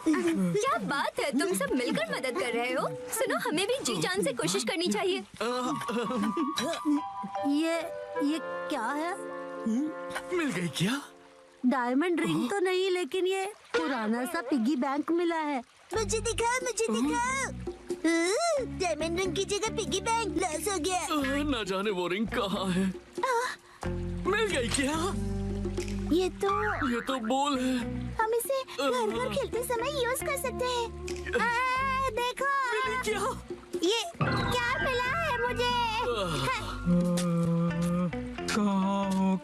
क्या बात है, तुम सब मिलकर मदद कर रहे हो। सुनो, हमें भी जी जान से कोशिश करनी चाहिए।
ये क्या है?
मिल गई क्या?
डायमंड रिंग तो नहीं, लेकिन ये पुराना सा पिगी बैंक मिला है।
मुझे दिखाओ, मुझे दिखाओ। डायमंड रिंग की जगह पिगी बैंक लॉस हो गया।
ना जाने वो रिंग कहाँ है। मिल गई क्या?
ये तो
बोल है।
हम इसे घर घर खेलते समय यूज कर सकते हैं। देखो
क्या?
ये क्या मिला है मुझे।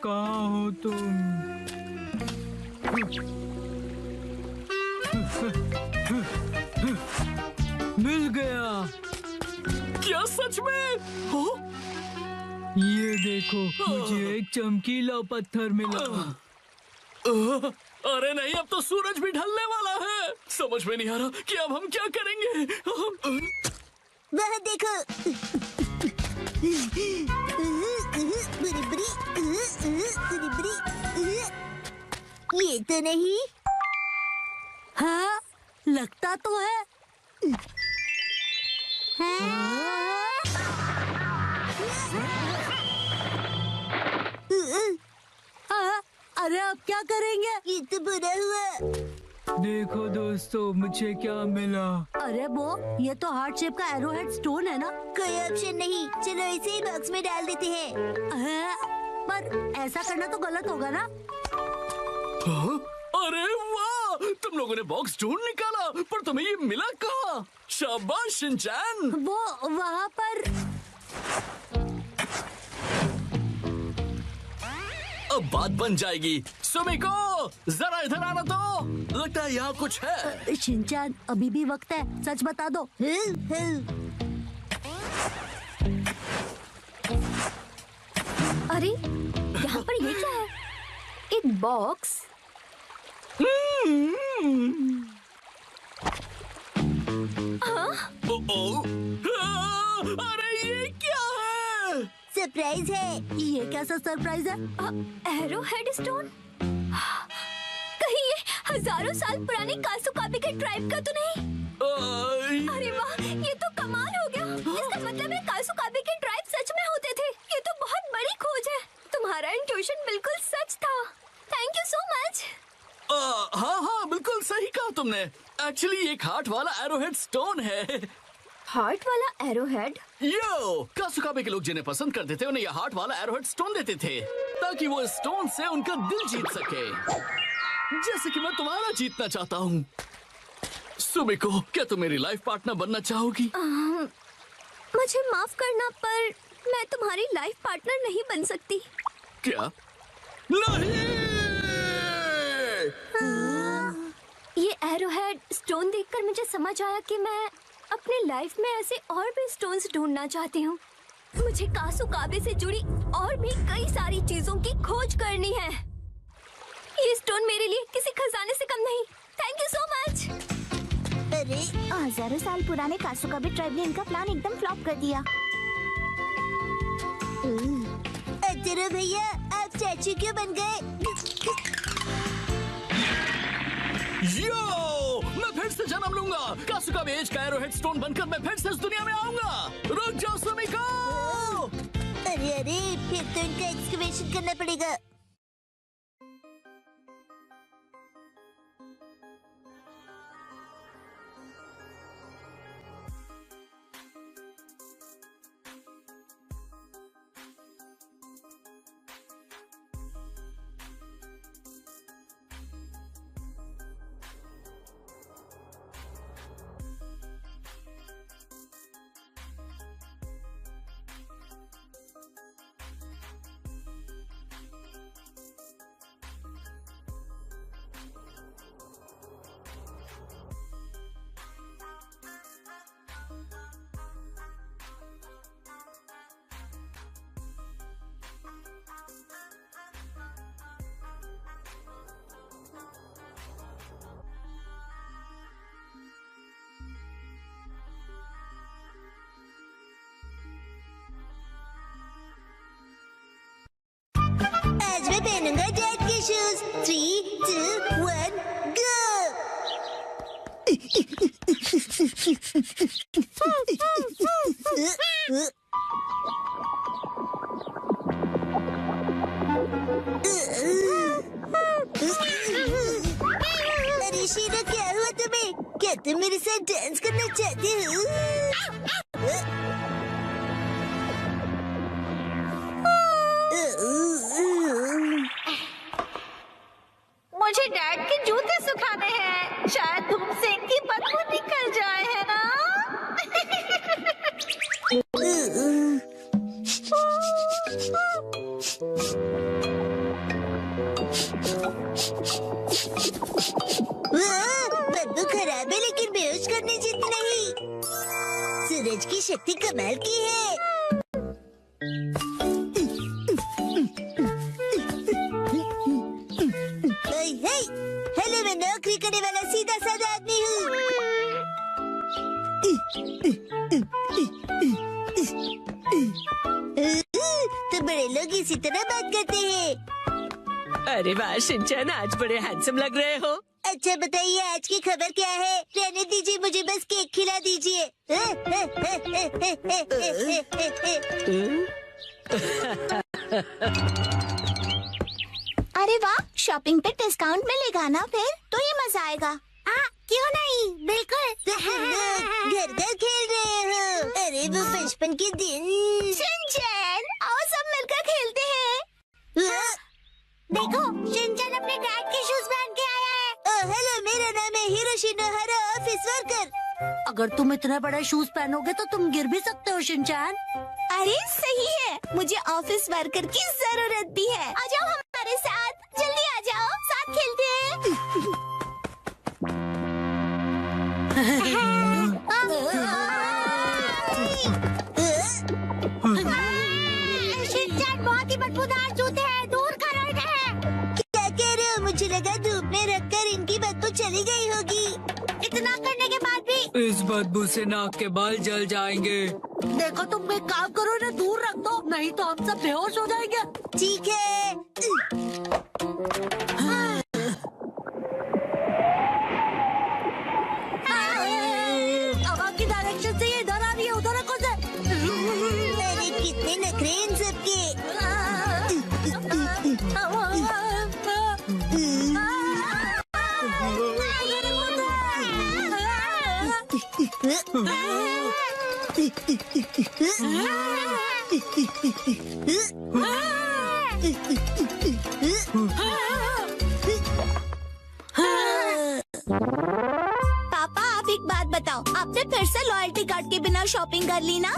कहाँ हो तुम? मिल गया।
क्या सच में? हो?
ये देखो, मुझे एक चमकीला पत्थर मिला।
अरे नहीं, अब तो सूरज भी ढलने वाला है। समझ में नहीं आ रहा कि अब हम क्या करेंगे।
वह देखो। ये तो नहीं।
हाँ, लगता तो है। अरे अब क्या करेंगे?
ये तो बुरा हुआ।
देखो दोस्तों, मुझे क्या मिला।
अरे वो, ये तो हार्ट शेप का एरोहेड स्टोन है ना।
कोई ऑप्शन नहीं, चलो इसे ही बॉक्स में डाल देते हैं।
पर ऐसा करना तो गलत होगा ना।
अरे वाह, तुम लोगों ने बॉक्स ढूंढ निकाला, पर तुम्हें ये मिला कहाँ? शाबाश शिनचैन।
वो वहाँ पर।
अब बात बन जाएगी। सुमिको, जरा इधर आना तो। लगता है यहाँ कुछ है।
शिनचैन, अभी भी वक्त है, सच बता दो।
अरे यहाँ पर ये क्या है? एक बॉक्स।
अरे ये क्या है?
सरप्राइज है।
ये कैसा सरप्राइज है?
Arrow head stone? कहीं ये हजारों साल पुराने कासुकाबे के ट्राइब का तो नहीं? अरे वाह, ये तो कमाल हो गया। इसका मतलब है कासुकाबे के ट्राइब सच में होते थे। ये तो बहुत बड़ी खोज है। तुम्हारा इंट्यूशन बिल्कुल सच था। Thank you so much.
हाँ, बिल्कुल सही कहा तुमने। एक्चुअली एक हार्ट वाला एरोहेड स्टोन है।
हार्ट वाला एरोहेड?
यो, कासुकाबे के लोग जिन्हें पसंद करते थे उन्हें यह हार्ट वाला एरोहेड स्टोन देते थे, ताकि वो स्टोन से उनका दिल जीत सके, जैसे कि मैं तुम्हारा जीतना चाहता हूँ। सुमिको, क्या तुम मेरी लाइफ पार्टनर बनना चाहोगी?
मुझे माफ करना, पर मैं तुम्हारी लाइफ पार्टनर नहीं बन सकती।
क्या? नहीं!
ये एरोहेड स्टोन देखकर मुझे समझ आया कि मैं अपनी लाइफ में ऐसे और भी स्टोन्स ढूंढना चाहती हूँ। मुझे कासुकाबे से जुड़ी और भी कई सारी चीजों की खोज करनी है। ये स्टोन मेरे लिए किसी खजाने से कम नहीं। Thank you so much.
अरे हजारों साल पुराने कासुकाबे ट्राइब ने इनका प्लान एकदम फ्लॉप कर दिया। अच्छा हीरो भैया, आप स्टैचू क्यों बन गए?
यो, मैं फिर से जन्म लूंगा। कासुका एज का एरोहेड स्टोन बनकर मैं फिर से इस दुनिया में आऊंगा। रुक जाओ सुमिको।
अरे फिर तो इनका एक्सकवेशन करना पड़ेगा। आज मैं पहनूंगा डैड के शूज। 3, 2, 1, गो। अरे शीला, क्या हुआ तुम्हें? क्या तुम मेरे साथ डांस करना चाहती हो?
मुझे डैड के जूते सुखाने हैं। शायद धूप से इनकी बदबू निकल जाए, है ना?
बदबू खराब है लेकिन बेहोश करने जितनी नहीं। सूरज की शक्ति कमाल की है। हेलो, मैं नौकरी करने वाला सीधा साधा आदमी हूँ। तो बड़े लोग इसी तरह बात करते हैं।
अरे वाह शिनचैन, आज बड़े हैंडसम लग रहे हो।
अच्छा बताइए, आज की खबर क्या है? रहने दीजिए, मुझे बस केक खिला दीजिए।
अरे वाह, शॉपिंग पे डिस्काउंट मिलेगा ना? फिर तो ये मजा आएगा।
क्यों नहीं, बिल्कुल। तो हम लोग घर घर खेल रहे हो। अरे वो बचपन के दिन।
शिनचैन, आओ सब मिलकर खेलते हैं।
देखो, शिनचैन अपने डैड के शूज पहन के आया है। हेलो, मेरा नाम है हिरोशिनोहारा, ऑफिस वर्कर।
अगर तुम इतने बड़े शूज पहनोगे तो तुम गिर भी सकते हो शिनचैन।
अरे सही है, मुझे ऑफिस वर्कर की जरूरत भी है। आ जाओ हमारे साथ, जल्दी आ जाओ, साथ खेलते हैं।
शिनचैन, बहुत ही बदबूदार जूते हैं, दूर करो इन्हें। क्या कह रहे हो? मुझे लगा धूप में रखकर इनकी बदबू चली गई होगी। इतना करने के बाद भी
इस बदबू से नाक के बाल जल जाएंगे।
देखो, तुम एक काम करो, इन्हें दूर रख दो, नहीं तो हम सब बेहोश हो जाएंगे।
ठीक है।
हवा की डायरेक्शन से ये इधर आ रही है, उधर रखो से।
अरे कितने नखरे इन सबके।
पापा, आप एक बात बताओ, आपने फिर से लॉयल्टी कार्ड के बिना शॉपिंग कर ली ना?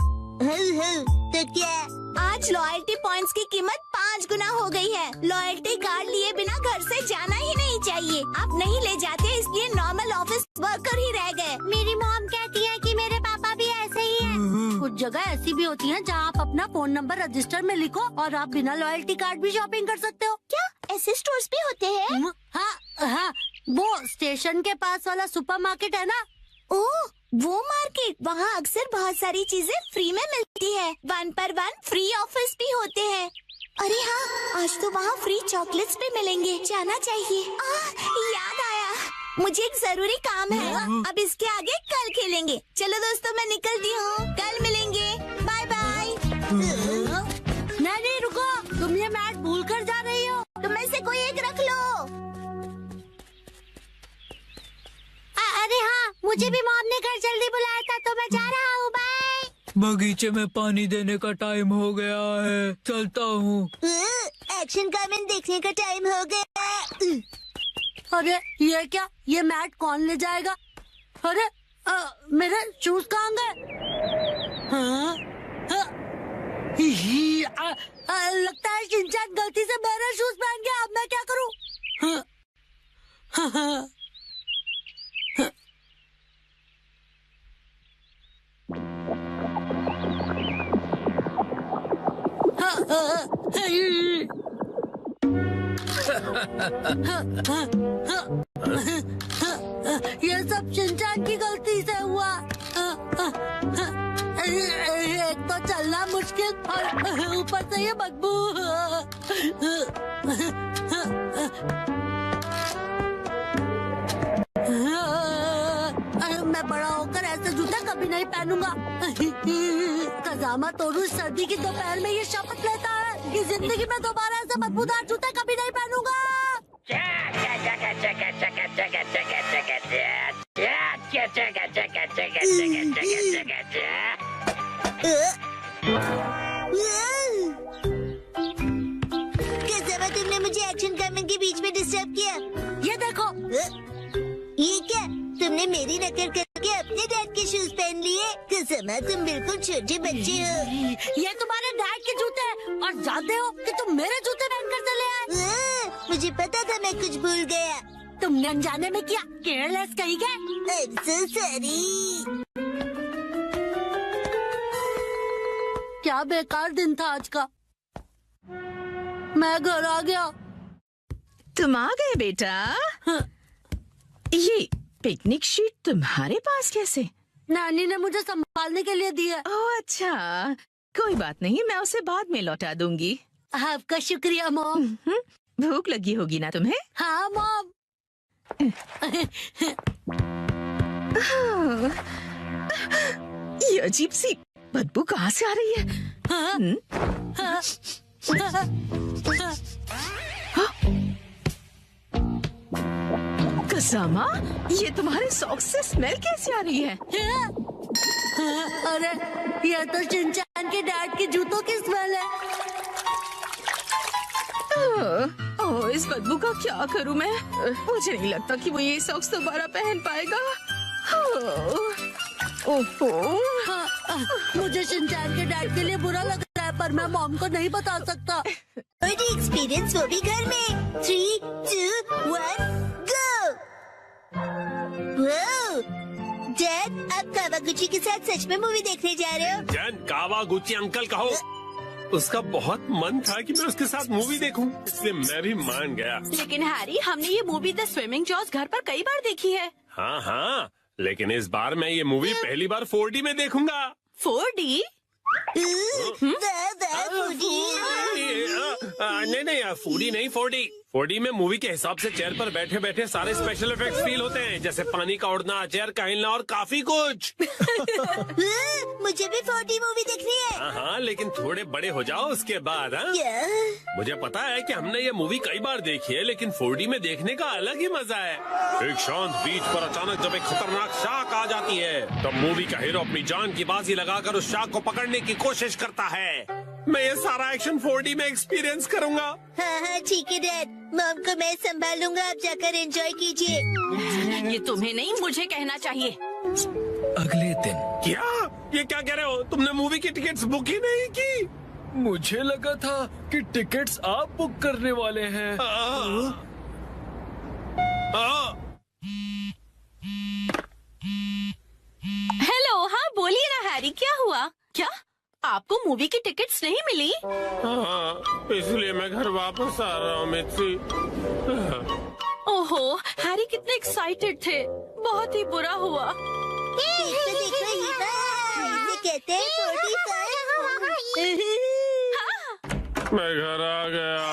तो क्या?
आज लॉयल्टी पॉइंट्स की कीमत 5 गुना हो गई है। लॉयल्टी कार्ड लिए बिना घर से जाना ही नहीं चाहिए। आप नहीं ले जाते, इसलिए नॉर्मल ऑफिस वर्कर ही रह गए।
मेरी मॉम कहती है कि मेरे पापा भी ऐसे ही हैं।
कुछ जगह ऐसी भी होती हैं जहां आप अपना फोन नंबर रजिस्टर में लिखो और आप बिना लॉयल्टी कार्ड भी शॉपिंग कर सकते हो।
क्या ऐसे स्टोर्स भी होते हैं?
हाँ, वो स्टेशन के पास वाला सुपरमार्केट है ना।
ओह, वो मार्केट, वहाँ अक्सर बहुत सारी चीजें फ्री में मिलती है। 1 पर 1 फ्री ऑफर्स भी होते हैं।
अरे हाँ, आज तो वहाँ फ्री चॉकलेट्स भी मिलेंगे, जाना चाहिए। याद आया, मुझे एक जरूरी काम है। अब इसके आगे कल खेलेंगे। चलो दोस्तों, मैं निकलती हूँ, कल मिलेंगे, बाय बाय।
नहीं रुको, तुम ये मैट भूल कर जा रही हो।
तुम में से कोई एक रख लो। अरे हाँ, मुझे भी मॉम ने घर जल्दी बुलाया था, तो मैं जा रहा हूँ, बाय।
बगीचे में पानी देने का टाइम हो गया है, चलता हूँ।
एक्शन कमेंट देखने का टाइम हो गया।
अरे ये क्या, ये मैट कौन ले जाएगा? अरे मेरे शूज कहाँ गए? हाँ? लगता है शिनचैन गलती से मेरे शूज पहन गया। अब मैं क्या करूँ? ये सब शिनचैन की गलती से हुआ। एक तो चलना मुश्किल और ऊपर से ये बदबू। मैं बड़ा होकर ऐसे जूते कभी नहीं पहनूंगा। कजामा तोरू सर्दी की दोपहर में ये शपथ लेता है कि जिंदगी में दोबारा ऐसे बदबूदार जूते कभी नहीं पहनूंगा।
कजामा, तुमने मुझे एक्शन कमेंट के बीच में डिस्टर्ब किया।
ये देखो,
ये क्या, तुमने मेरी नकल करके अपने डैड के शूज पहन लिए? कजामा, तुम बिल्कुल छोटे बच्चे हो।
ये तुम्हारे डैड के जूते हैं और जानते हो कि तुम मेरे जूते पहनकर चले आए।
मुझे पता था मैं कुछ भूल गया।
तुमने अनजाने में किया, केयरलेस कहीं गए।
I'm so sorry।
क्या बेकार दिन था आज का। मैं घर आ गया।
तुम आ गए बेटा।
हाँ।
ये पिकनिक शीट तुम्हारे पास कैसे?
नानी ने मुझे संभालने के लिए दी है।
ओह अच्छा, कोई बात नहीं, मैं उसे बाद में लौटा दूंगी।
आपका शुक्रिया मॉम।
भूख लगी होगी ना तुम्हें?
हाँ मॉम।
ये अजीब सी बदबू कहाँ से आ रही है? कजामा, ये तुम्हारे सॉक्स से स्मेल कैसे आ रही है?
अरे ये तो शिनचैन के डैड के जूतों की स्मेल है।
ओह, इस बदबू का क्या करूं मैं? मुझे नहीं लगता कि वो ये सॉक्स दोबारा पहन पाएगा। ओहो,
मुझे शिनचैन के डैड के लिए बुरा लग रहा है, पर मैं मॉम को नहीं बता सकता।
एक्सपीरियंस वो भी घर में। 3, 2, 1, गो। डैड, आप कावागुची के साथ सच में मूवी देखने जा रहे हो?
जन, कावागुची अंकल कहो। उसका बहुत मन था कि मैं उसके साथ मूवी देखूं, इसलिए मैं भी मान गया।
लेकिन हैरी, हमने ये मूवी द स्विमिंग जॉस घर पर कई बार देखी है।
हाँ हाँ, लेकिन इस बार मैं ये मूवी पहली बार 4D में देखूंगा।
4D?
नहीं 4D नहीं, 4D। 4D में मूवी के हिसाब से चेयर पर बैठे बैठे सारे स्पेशल इफेक्ट्स फील होते हैं, जैसे पानी का उड़ना, चेयर का हिलना और काफी कुछ।
मुझे भी 4D मूवी देखनी है।
हाँ, लेकिन थोड़े बड़े हो जाओ उसके बाद। हाँ, मुझे पता है कि हमने ये मूवी कई बार देखी है, लेकिन 4D में देखने का अलग ही मजा है। एक शांत बीच पर अचानक जब एक खतरनाक शार्क आ जाती है, तब मूवी का हीरो अपनी जान की बाजी लगाकर उस शार्क को पकड़ने की कोशिश करता है। मैं ये सारा एक्शन 4D में एक्सपीरियंस करूंगा।
हाँ, ठीक है डैड, मॉम को मैं संभालूंगा, आप जाकर एंजॉय कीजिए।
ये तुम्हें नहीं, मुझे कहना चाहिए।
अगले दिन।
क्या? ये क्या कह रहे हो? तुमने मूवी की टिकट्स बुक ही नहीं की?
मुझे लगा था कि टिकट्स आप बुक करने वाले हैं।
हेलो, हाँ बोलिए ना हैरी, क्या हुआ? क्या आपको मूवी की टिकट्स नहीं मिली?
हाँ, इसलिए मैं घर वापस आ रहा हूँ मित्सी।
ओहो, हैरी कितने एक्साइटेड थे, बहुत ही बुरा हुआ।
देखो ये कहते हैं 45।
मैं घर आ गया।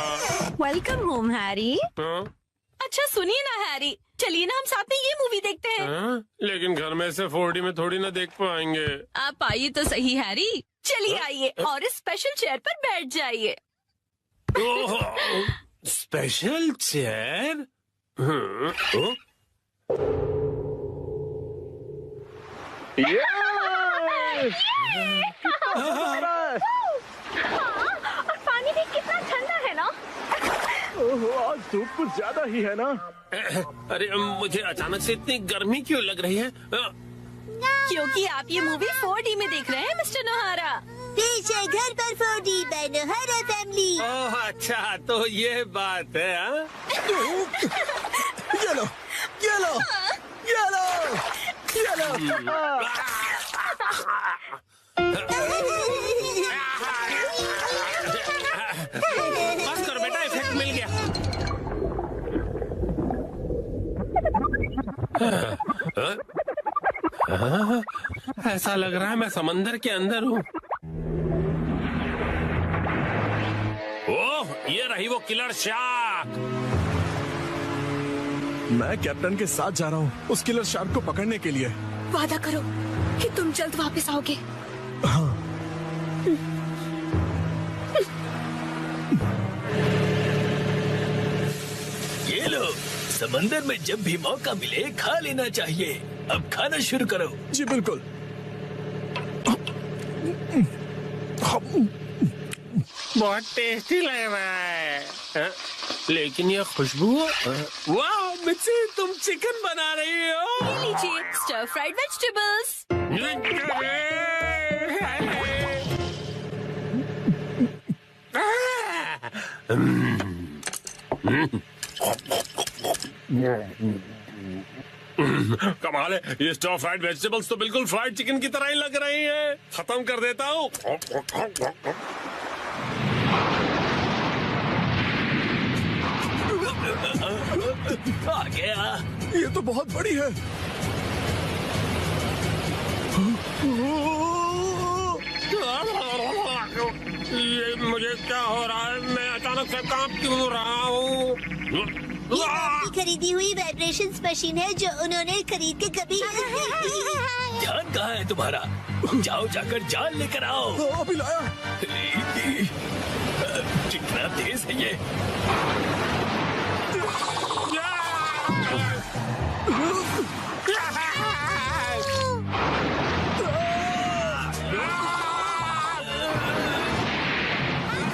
Welcome home Harry.
हाँ?
अच्छा सुनिए ना हैरी, चलिए ना हम साथ में ये मूवी देखते हैं।
हाँ? लेकिन घर में से 4D में थोड़ी ना देख पाएंगे।
आप आइए तो सही हैरी, चलिए आइए और इस स्पेशल चेयर पर बैठ जाइए।
ओह, स्पेशल चेयर?
और पानी भी कितना ठंडा है ना।
आज धूप कुछ ज्यादा ही है ना।
अरे मुझे अचानक से इतनी गर्मी क्यों लग रही है?
क्योंकि आप ये मूवी 4D में देख रहे हैं मिस्टर नोहारा।
पीछे घर पर 4D by नोहारा फैमिली।
ओह अच्छा, तो ये बात है। हाँ?
ये लो, ये लो, ये लो, ये लो।
बस करो बेटा, इफेक्ट मिल गया। ऐसा लग रहा है मैं समंदर के अंदर हूँ। ओह, ये रही वो किलर शार्क।
मैं कैप्टन के साथ जा रहा हूँ उस किलर शार्क को पकड़ने के लिए।
वादा करो कि तुम जल्द वापस आओगे।
हाँ।
ये लो, समंदर में जब भी मौका मिले खा लेना चाहिए। अब खाना शुरू करो।
जी बिल्कुल।
बहुत टेस्टी लग रहा है। हाँ? लेकिन ये खुशबू, वाह मिर्ची, तुम चिकन बना रही हो।
ये लीजिए स्टर फ्राइड वेजिटेबल्स।
कमाल है, ये स्टर फ्राइड वेजिटेबल्स तो बिल्कुल फ्राइड चिकन की तरह ही लग रही है। खत्म कर देता हूँ।
आ गया।
ये तो बहुत बड़ी है।
ये मुझे क्या हो रहा है? मैं अचानक से कांप क्यों रहा हूँ?
ये आपकी खरीदी हुई वाइब्रेशंस मशीन है जो उन्होंने खरीद के कभी
ध्यान कहाँ है तुम्हारा? जाओ जाकर जाल लेकर आओ।
अभी लाया।
कितना तेज है ये।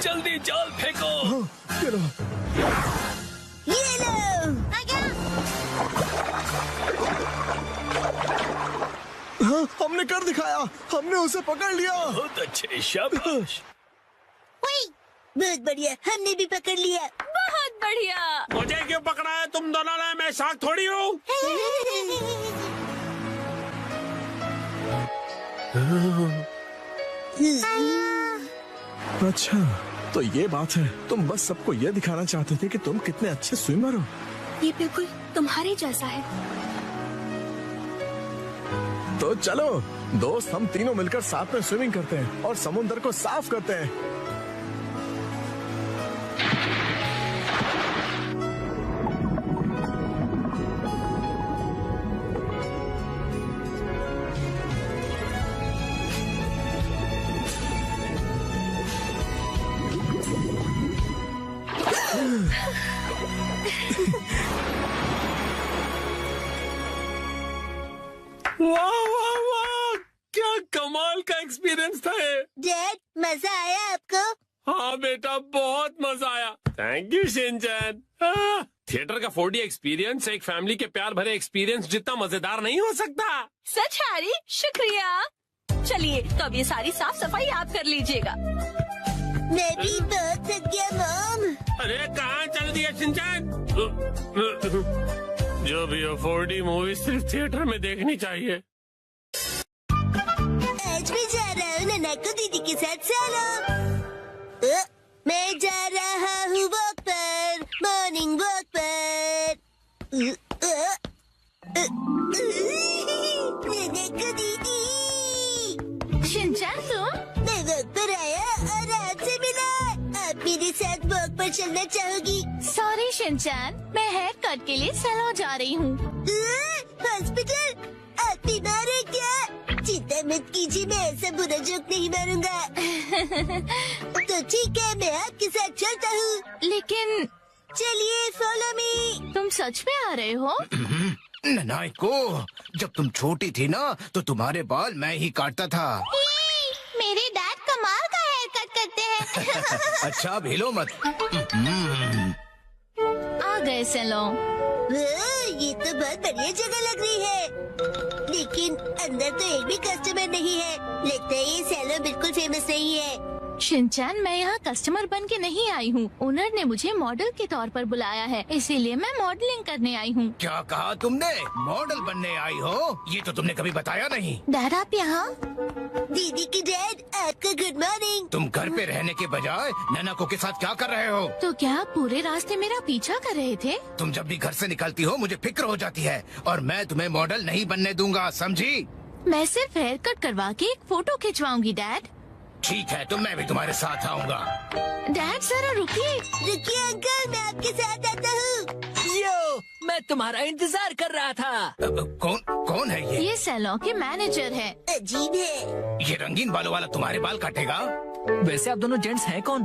जल्दी जाल फेंको।
ये लो।
ये लो। आ गया।
हाँ, हमने कर दिखाया। हमने उसे पकड़ लिया।
बहुत अच्छे, शाबाश।
बहुत बढ़िया, हमने भी पकड़ लिया।
बहुत बढ़िया।
मुझे क्यों पकड़ा है तुम दोनों ने? मैं शार्क थोड़ी हूँ।
अच्छा, तो ये बात है। तुम बस सबको ये दिखाना चाहते थे कि तुम कितने अच्छे स्विमर हो।
ये बिल्कुल तुम्हारे जैसा है।
तो चलो दोस्त, हम तीनों मिलकर साथ में स्विमिंग करते हैं और समुद्र को साफ करते हैं।
वाह वाह वाह, क्या कमाल का एक्सपीरियंस था ये।
डैड, मजा आया आपको?
हाँ बेटा, बहुत मजा आया। Thank you Shinchan. थिएटर का 4D एक्सपीरियंस एक फैमिली के प्यार भरे एक्सपीरियंस जितना मजेदार नहीं हो सकता।
सच हैरी, शुक्रिया। चलिए तो अब ये सारी साफ सफाई आप कर लीजिएगा।
मैं भी बहुत थक गया मॉम।
अरे कहाँ चल दिया शिनचैन? जो भी हो, 4D मूवी सिर्फ थिएटर में देखनी चाहिए।
आज मैं जा रहा हूँ ननाको दीदी के साथ चलो। मैं जा रहा हूँ वॉक पर, मॉर्निंग वॉक पर। ननाको दीदी।
शिनचैन तुम?
मैं वॉक पर आया और आपसे मिला। आप मेरे चलना चाहोगी?
सॉरी शिनचैन, मैं हेयर कट के लिए सैलून जा रही हूँ।
हॉस्पिटल? आप बीमार है क्या? चिंता मत कीजिए, मैं ऐसा बुरा जोक नहीं मारूंगा। तो ठीक है, मैं आपके साथ चलता हूँ।
लेकिन
चलिए, फॉलो मी।
तुम सच में आ रहे हो?
नानाको, जब तुम छोटी थी ना तो तुम्हारे बाल मैं ही काटता था।
मेरे डैड कमाल का हेयर कट करते हैं।
अच्छा, भेलो मत।
आ गए सैलून।
ये तो बहुत बढ़िया जगह लग रही है, लेकिन अंदर तो एक भी कस्टमर नहीं है। लगता है ये सैलून बिल्कुल फेमस नहीं है।
शिनचैन, मैं यहाँ कस्टमर बन के नहीं आई हूँ। ओनर ने मुझे मॉडल के तौर पर बुलाया है, इसीलिए मैं मॉडलिंग करने आई हूँ।
क्या कहा तुमने? मॉडल बनने आई हो? ये तो तुमने कभी बताया नहीं।
डैड, आप यहाँ?
दीदी की डैड, आपका गुड मॉर्निंग।
तुम घर पे रहने के बजाय नानाको के साथ क्या कर रहे हो?
तो क्या आप पूरे रास्ते मेरा पीछा कर रहे थे?
तुम जब भी घर से निकलती हो मुझे फिक्र हो जाती है, और मैं तुम्हें मॉडल नहीं बनने दूंगा, समझी?
मैं सिर्फ हेयर कट करवा के एक फोटो खिंचवाऊंगी डैड।
ठीक है, तो मैं भी तुम्हारे साथ आऊंगा।
डैड जरा रुकिए।
रुकिए अंकल, मैं आपके साथ आता हूँ।
यो, मैं तुम्हारा इंतजार कर रहा था।
कौन है ये?
ये सैलून के मैनेजर है।
अजीब है।
ये रंगीन बालों वाला तुम्हारे बाल काटेगा?
वैसे आप दोनों जेंट्स हैं कौन?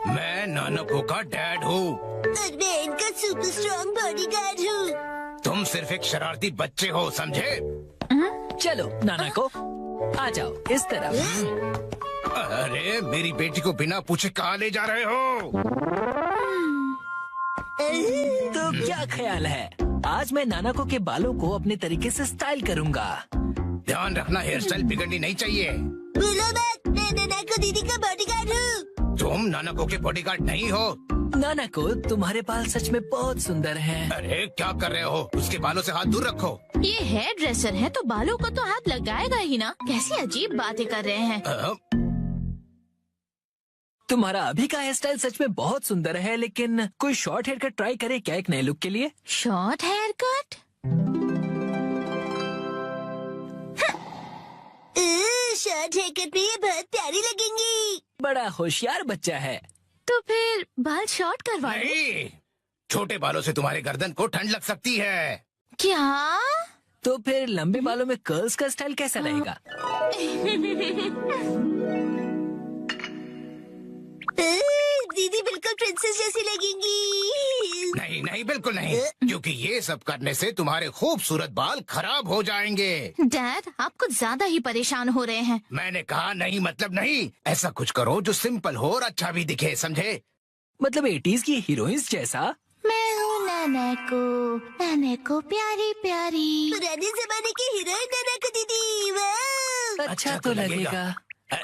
मैं नानाको का डैड हूँ।
और मैं इनका सुपर स्ट्रॉन्ग बॉडीगार्ड हूँ।
तुम सिर्फ एक शरारती बच्चे हो, समझे?
चलो नाना को आ जाओ इस तरफ।
अरे, मेरी बेटी को बिना पूछे कहाँ ले जा रहे हो?
तो क्या ख्याल है, आज मैं नानाको के बालों को अपने तरीके से स्टाइल करूंगा।
ध्यान रखना, हेयर स्टाइल बिगड़नी नहीं चाहिए।
बोलो मत, मैं नानाको दीदी का बॉडीगार्ड हूँ।
तुम नानाको के बॉडीगार्ड नहीं हो।
नानाको, तुम्हारे बाल सच में बहुत सुंदर हैं।
अरे क्या कर रहे हो? उसके बालों से हाथ दूर रखो।
ये हेयर ड्रेसर है तो बालों को तो हाथ लगाएगा ही ना। कैसी अजीब बातें कर रहे हैं।
तुम्हारा अभी का हेयर स्टाइल सच में बहुत सुंदर है, लेकिन कोई शॉर्ट हेयर कट ट्राई करे क्या एक नए लुक के लिए?
Short haircut?
Short haircut में ये बहुत प्यारी लगेंगी।
बड़ा होशियार बच्चा है।
तो फिर बाल शॉर्ट करवा लो।
नहीं, छोटे बालों से तुम्हारे गर्दन को ठंड लग सकती है।
क्या?
तो फिर लंबे बालों में कर्ल्स का स्टाइल कैसा रहेगा?
दीदी बिल्कुल प्रिंसेस जैसी लगेंगी।
नहीं नहीं, बिल्कुल नहीं, क्योंकि ये सब करने से तुम्हारे खूबसूरत बाल खराब हो जाएंगे।
डैड, आप कुछ ज्यादा ही परेशान हो रहे हैं।
मैंने कहा नहीं मतलब नहीं। ऐसा कुछ करो जो सिंपल हो और अच्छा भी दिखे, समझे?
मतलब 80s की हीरोइंस जैसा?
मैं हूँ नानाको प्यारी प्यारी।
पुराने जमाने की हीरोइन नानाको दीदी। वाह!
अच्छा तो लगेगा।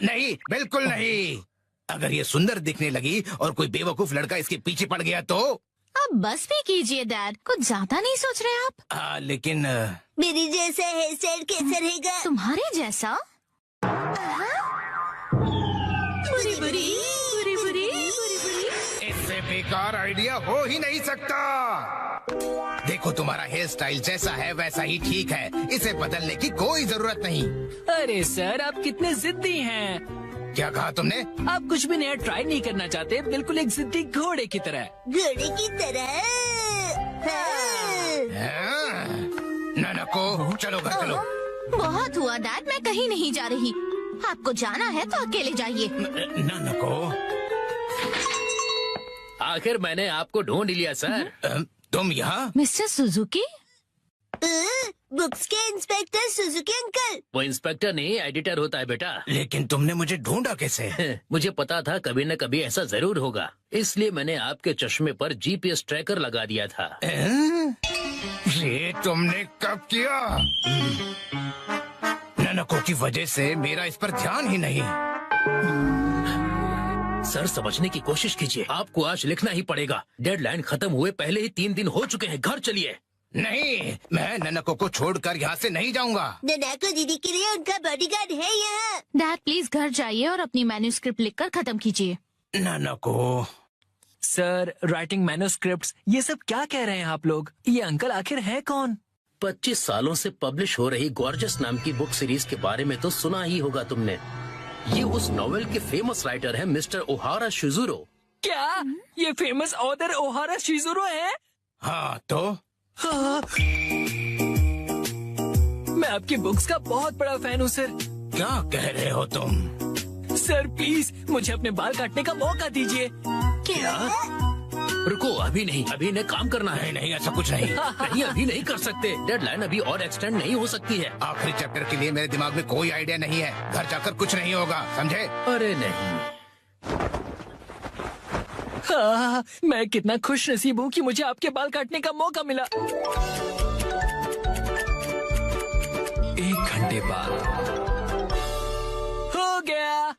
नहीं, बिल्कुल नहीं। अगर ये सुंदर दिखने लगी और कोई बेवकूफ लड़का इसके पीछे पड़ गया तो?
अब बस भी कीजिए डैड, कुछ ज्यादा नहीं सोच रहे आप?
लेकिन
मेरी जैसा हेयर स्टाइल कैसा रहेगा?
तुम्हारे जैसा?
बुरी बुरी बुरी बुरी।
इससे बेकार आइडिया हो ही नहीं सकता। देखो, तुम्हारा हेयर स्टाइल जैसा है वैसा ही ठीक है, इसे बदलने की कोई जरूरत नहीं।
अरे सर, आप कितने जिद्दी हैं।
क्या कहा तुमने?
आप कुछ भी नया ट्राई नहीं करना चाहते, बिल्कुल एक जिद्दी घोड़े की तरह।
घोड़े की तरह?
नानाको, चलो घर चलो।
बहुत हुआ डैड, मैं कहीं नहीं जा रही। आपको जाना है तो अकेले जाइए।
नानाको,
आखिर मैंने आपको ढूंढ लिया सर।
तुम यहाँ?
Mister Suzuki?
बुक्स के इंस्पेक्टर सुजुकी अंकल।
वो इंस्पेक्टर नहीं, एडिटर होता है बेटा।
लेकिन तुमने मुझे ढूंढा कैसे?
मुझे पता था कभी न कभी ऐसा जरूर होगा, इसलिए मैंने आपके चश्मे पर जीपीएस ट्रैकर लगा दिया था।
ये तुमने कब किया? नानाको की वजह से मेरा इस पर ध्यान ही नहीं।
सर, समझने की कोशिश कीजिए, आपको आज लिखना ही पड़ेगा। डेडलाइन खत्म हुए पहले ही 3 दिन हो चुके हैं। घर चलिए।
नहीं, मैं नानाको को छोड़कर यहाँ से नहीं जाऊँगा।
नानाको दीदी के लिए उनका बॉडीगार्ड है यहाँ।
डैड प्लीज घर जाइए और अपनी मैन्युस्क्रिप्ट लिखकर खत्म कीजिए।
नानाको।
सर, राइटिंग मैन्युस्क्रिप्ट्स, ये सब क्या कह रहे हैं आप लोग? ये अंकल आखिर है कौन?
25 सालों से पब्लिश हो रही गॉर्जियस नाम की बुक सीरीज के बारे में तो सुना ही होगा तुमने। ये उस नॉवेल के फेमस राइटर हैं मिस्टर ओहारा शिजुरो। 25 सालों से पब्लिश हो रही गॉर्जियस नाम की बुक सीरीज के बारे में तो सुना ही होगा तुमने। ये उस नॉवेल के फेमस राइटर हैं मिस्टर ओहारा शिजुरो। 25 सालों से पब्लिश हो रही गॉर्जियस नाम की बुक सीरीज के बारे में तो सुना ही होगा तुमने। ये उस नॉवेल के फेमस राइटर हैं मिस्टर ओहारा शिजुरो।
क्या ये फेमस ऑथर ओहारा शिजुरो है?
हाँ तो
हाँ। मैं आपकी बुक्स का बहुत बड़ा फैन हूँ सर।
क्या कह रहे हो तुम?
सर प्लीज मुझे अपने बाल काटने का मौका दीजिए।
क्या? रुको, अभी नहीं, अभी इन्हें काम करना है।
नहीं ऐसा कुछ नहीं।
नहीं, अभी नहीं कर सकते। डेडलाइन अभी और एक्सटेंड नहीं हो सकती है।
आखिरी चैप्टर के लिए मेरे दिमाग में कोई आइडिया नहीं है। घर जाकर कुछ नहीं होगा, समझे?
अरे नहीं।
हाँ, मैं कितना खुश नसीब हूँ कि मुझे आपके बाल काटने का मौका मिला।
1 घंटे बाद
हो गया।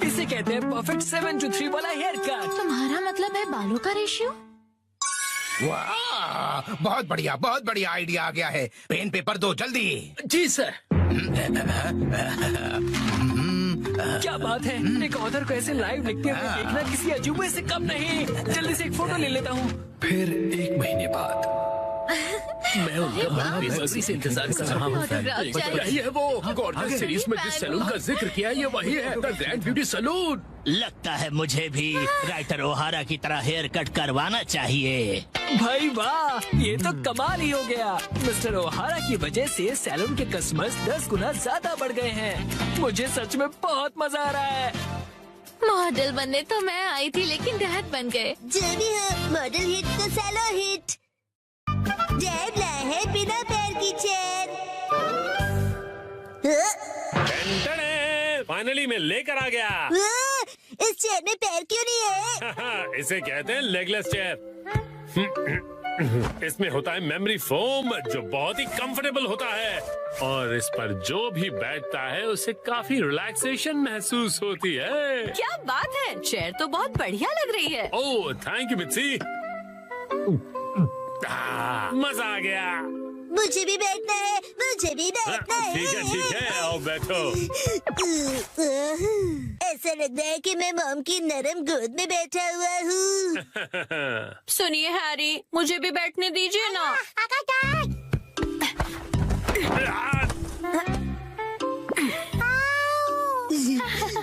इसे कहते हैं परफेक्ट 7 to 3 वाला हेयर कट।
तुम्हारा मतलब है बालों का रेशियो?
वाह, बहुत बढ़िया आइडिया आ गया है। पेन पेपर दो जल्दी।
जी सर।
क्या बात है, एक ऑथर को ऐसे लाइव लिखते हुए देखना किसी अजूबे से कम नहीं। जल्दी से एक फोटो ले लेता हूँ।
फिर 1 महीने बाद मैं उनका बेसब्री से इंतजार कर रहा हूँ। यही है वो गॉर्जियस सीरीज में जिस सैलून का जिक्र किया, ये वही है, द ग्रैंड ब्यूटी सैलून।
लगता है मुझे भी राइटर ओहारा की तरह हेयर कट करवाना चाहिए।
भाई वाह, ये तो कमाल ही हो गया। मिस्टर ओहारा की वजह से सैलून के कस्टमर्स 10 गुना ज्यादा बढ़ गए हैं। मुझे सच में बहुत मजा आ रहा है।
मॉडल बनने तो मैं आई थी, लेकिन डैड बन गए।
जो भी हो, मॉडल हिट तो सैलो हिट। डैड लाए है बिना पैर की चेयर।
फाइनली मैं लेकर आ गया।
इस चेयर में पैर क्यों नहीं है?
इसे कहते हैं लेगलेस चेयर। इसमें होता है मेमोरी फोम, जो बहुत ही कंफर्टेबल होता है, और इस पर जो भी बैठता है उसे काफी रिलैक्सेशन महसूस होती है।
क्या बात है, चेयर तो बहुत बढ़िया लग रही है।
Oh thank you Mitsi. मजा आ गया।
मुझे भी बैठना है, मुझे भी बैठना है।
ठीक है, आओ बैठो।
ऐसा लग रहा है कि मैं मॉम की नरम गोद में बैठा हुआ हूँ।
सुनिए हैरी, मुझे भी बैठने दीजिए ना।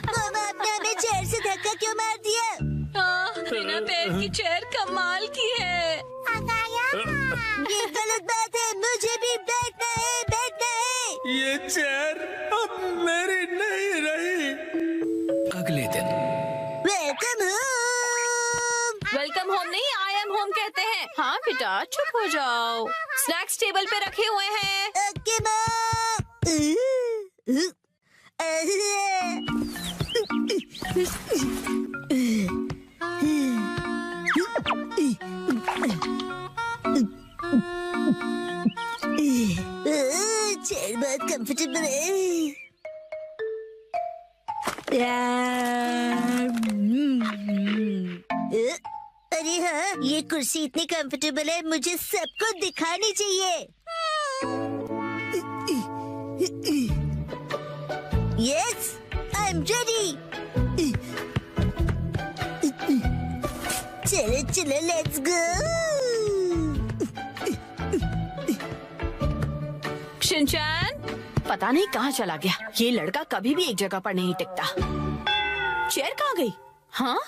मामा, आपने हमें चेयर से धक्का क्यों मार दिया?
बिना पैर की चेयर कमाल की है।
ये गलत बात है, मुझे भी बैठना है, बैठना है।
ये चेयर अब मेरी नहीं रही। अगले दिन
वेलकम होम।
वेलकम होम नहीं, आई एम होम कहते हैं। हाँ बेटा, चुप हो जाओ। स्नैक्स टेबल पे रखे हुए हैं।
Okay mom. चेयर बहुत कंफर्टेबल है। अरे हाँ, ये कुर्सी इतनी कंफर्टेबल है, मुझे सबको दिखानी चाहिए। Yes, I am ready. चलो चलो, लेट्स गो।
शिनचैन, पता नहीं कहाँ चला गया। ये लड़का कभी भी एक जगह पर नहीं टिकता। चेयर कहाँ गई? हाँ?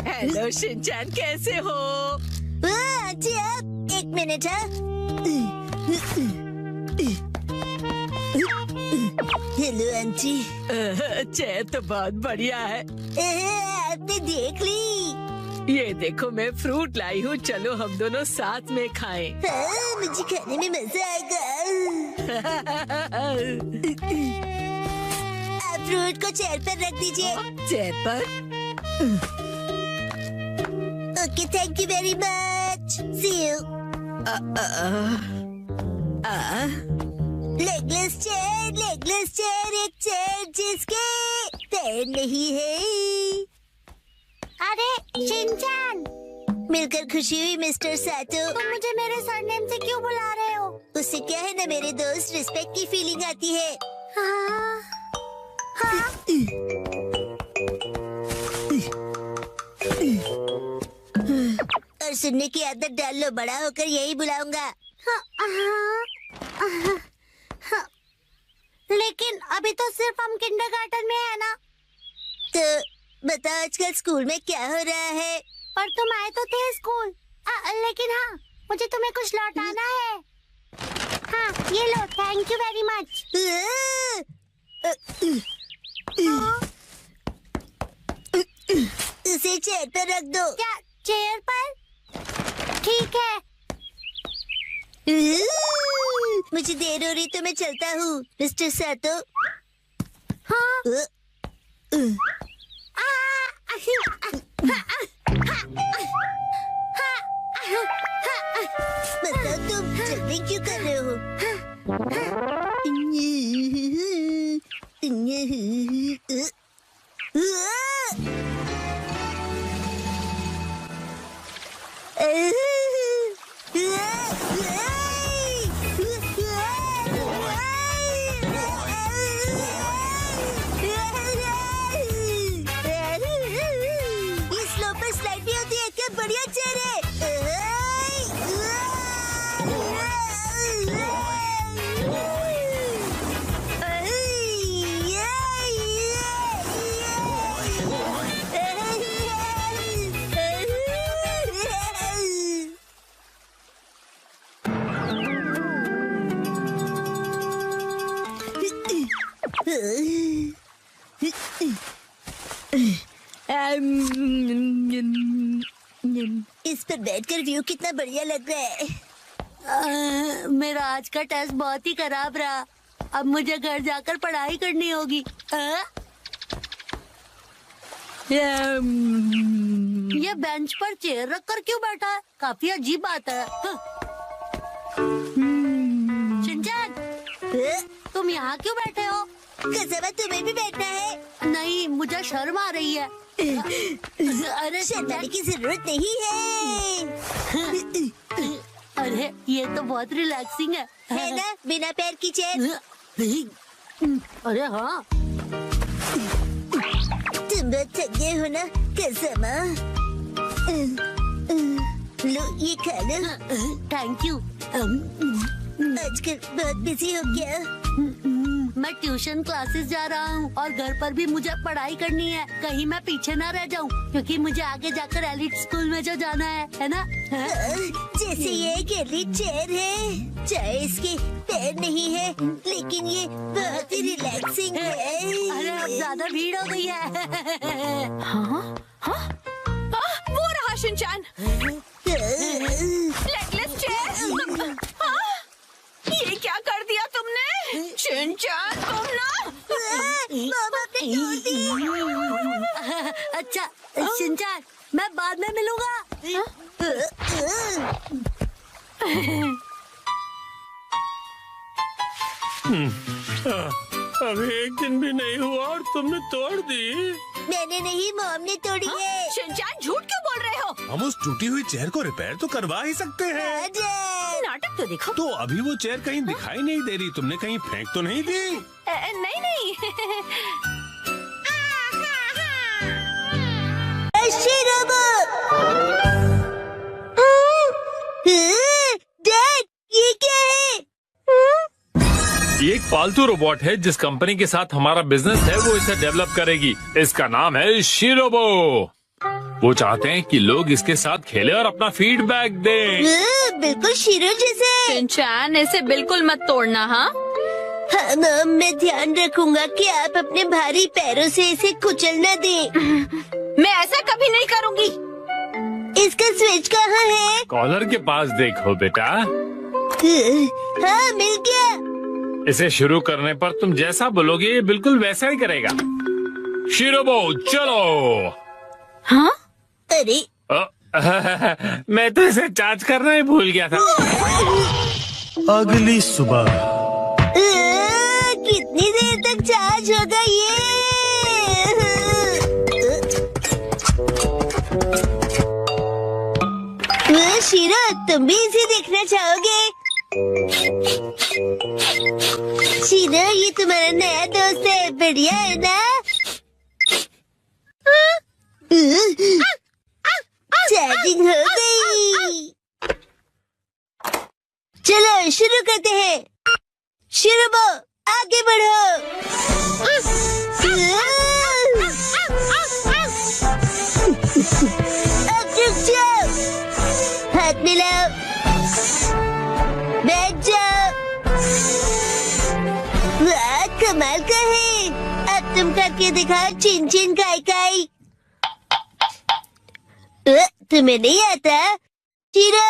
हेलो शिनचैन, कैसे हो?
जी आप एक मिनट है। Hello aunty.
चेयर तो बहुत बढ़िया है।
आपने देख ली?
ये देखो, मैं फ्रूट लाई हूँ, चलो हम दोनों साथ में खाएं।
हाँ, मुझे खाने में मजा आएगा। आप फ्रूट को चेयर पर रख दीजिए।
चेयर पर?
Okay, thank you very much. See you. Legless chair, एक चेयर जिसके पैर नहीं है। अरे शिनचैन, मिलकर खुशी हुई मिस्टर सातो। तुम मुझे मेरे सरनेम से क्यों बुला रहे हो? उससे क्या है ना मेरे दोस्त, रिस्पेक्ट की फीलिंग आती है। हाँ। और सुनने की आदत डाल लो, बड़ा होकर यही बुलाऊंगा।
लेकिन अभी तो सिर्फ हम किंडरगार्टन में है ना।
तो बता आजकल स्कूल में क्या हो रहा है?
पर तुम आए तो थे स्कूल। लेकिन हाँ, मुझे तुम्हें कुछ लौटाना है। हाँ, ये लो, थैंक यू वेरी मच।
उसे चेयर पर रख दो।
क्या चेयर पर? ठीक है।
मुझे देर हो रही तो मैं चलता हूँ। मिस्टर सातो।
हाँ?
बताओ तुम जल्दी क्यों कर रहे हो? ये स्लो पर स्लाइड भी होती है क्या? बढ़िया चेहरे। इस पर बैठकर व्यू कितना बढ़िया लग रहा है।
मेरा आज का टेस्ट बहुत ही खराब रहा। अब मुझे घर जाकर पढ़ाई करनी होगी। ये बेंच पर चेयर रखकर क्यों बैठा है? काफी अजीब बात है। शिनचैन, तुम यहाँ क्यों बैठे हो?
कज़ामा तुम्हें भी बैठना है?
नहीं, मुझे शर्म आ रही है। अरे
शर्माने की जरूरत नहीं है।
अरे ये तो बहुत रिलैक्सिंग
है ना, बिना पैर की चेयर।
अरे हाँ,
तुम बहुत थक गए हो ना कज़ामा? लो ये खा लो।
Thank you.
आजकल बहुत बिजी हो गया।
मैं ट्यूशन क्लासेस जा रहा हूँ और घर पर भी मुझे पढ़ाई करनी है। कहीं मैं पीछे ना रह जाऊँ, क्योंकि मुझे आगे जाकर एलिट स्कूल में जो जाना है ना?
जैसे ये एक एलिट चेयर है, चाहे इसके पैर नहीं है, लेकिन ये बहुत ही रिलैक्सिंग है।
अरे अब ज्यादा भीड़ हो गई है।
हाँ? हाँ? वो रहा शिनचैन। Legless chair. ये क्या कर दिया तुमने? शिनचैन तुम ना।
मामा ने तोड़ दी।
अच्छा शिनचैन, मैं बाद में मिलूंगा।
अभी एक दिन भी नहीं हुआ और तुमने तोड़ दी।
मैंने नहीं, मॉम ने तोड़ी है।
शिनचैन झूठ क्यों बोल रहे हो?
हम उस टूटी हुई चेयर को रिपेयर तो करवा ही सकते हैं।
नाटक तो देखो।
तो अभी वो चेयर कहीं दिखाई नहीं दे रही। तुमने कहीं फेंक तो नहीं दी?
नहीं नहीं।
डैड, ये क्या है?
ये एक पालतू रोबोट है। जिस कंपनी के साथ हमारा बिजनेस है वो इसे डेवलप करेगी। इसका नाम है शिरोबो। वो चाहते हैं कि लोग इसके साथ खेलें और अपना फीडबैक दें।
बिल्कुल शीरो जैसे।
शिनचैन इसे बिल्कुल मत तोड़ना। हाँ
हाँ, मैं ध्यान रखूंगा कि आप अपने भारी पैरों से इसे कुचल न दें।
मैं ऐसा कभी नहीं करूँगी।
इसका स्विच कहाँ है?
कॉलर के पास देखो बेटा।
हाँ, मिल गया।
इसे शुरू करने पर तुम जैसा बोलोगे ये बिल्कुल वैसा ही करेगा। शिरोबो चलो।
हाँ?
अरे
मैं तो इसे चार्ज करना ही भूल गया था।
अगली सुबह।
कितनी देर तक चार्ज होगा ये? शीरो, तुम भी इसे देखना चाहोगे? शीरो, ये तुम्हारा नया दोस्त है, बढ़िया है ना? चार्जिंग हो गई। चलो शुरू करते हैं। शिरोबो आगे बढ़ो। अब रुक जाओ, हाथ मिलाओ, बैठ जाओ। वाह, कमाल का है। अब तुम करके दिखाओ चिन चिन काई काई। तुम्हें नहीं आता? चिरो।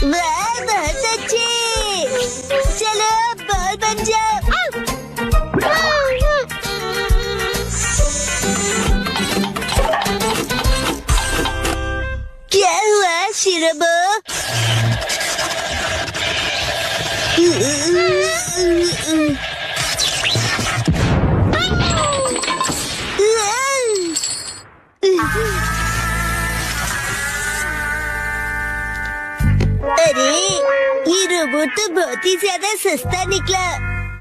वाह, बहुत अच्छे। चलो बॉल बन जाओ। क्या हुआ शिरोबो? अरे ये रोबोट तो बहुत ही ज्यादा सस्ता निकला।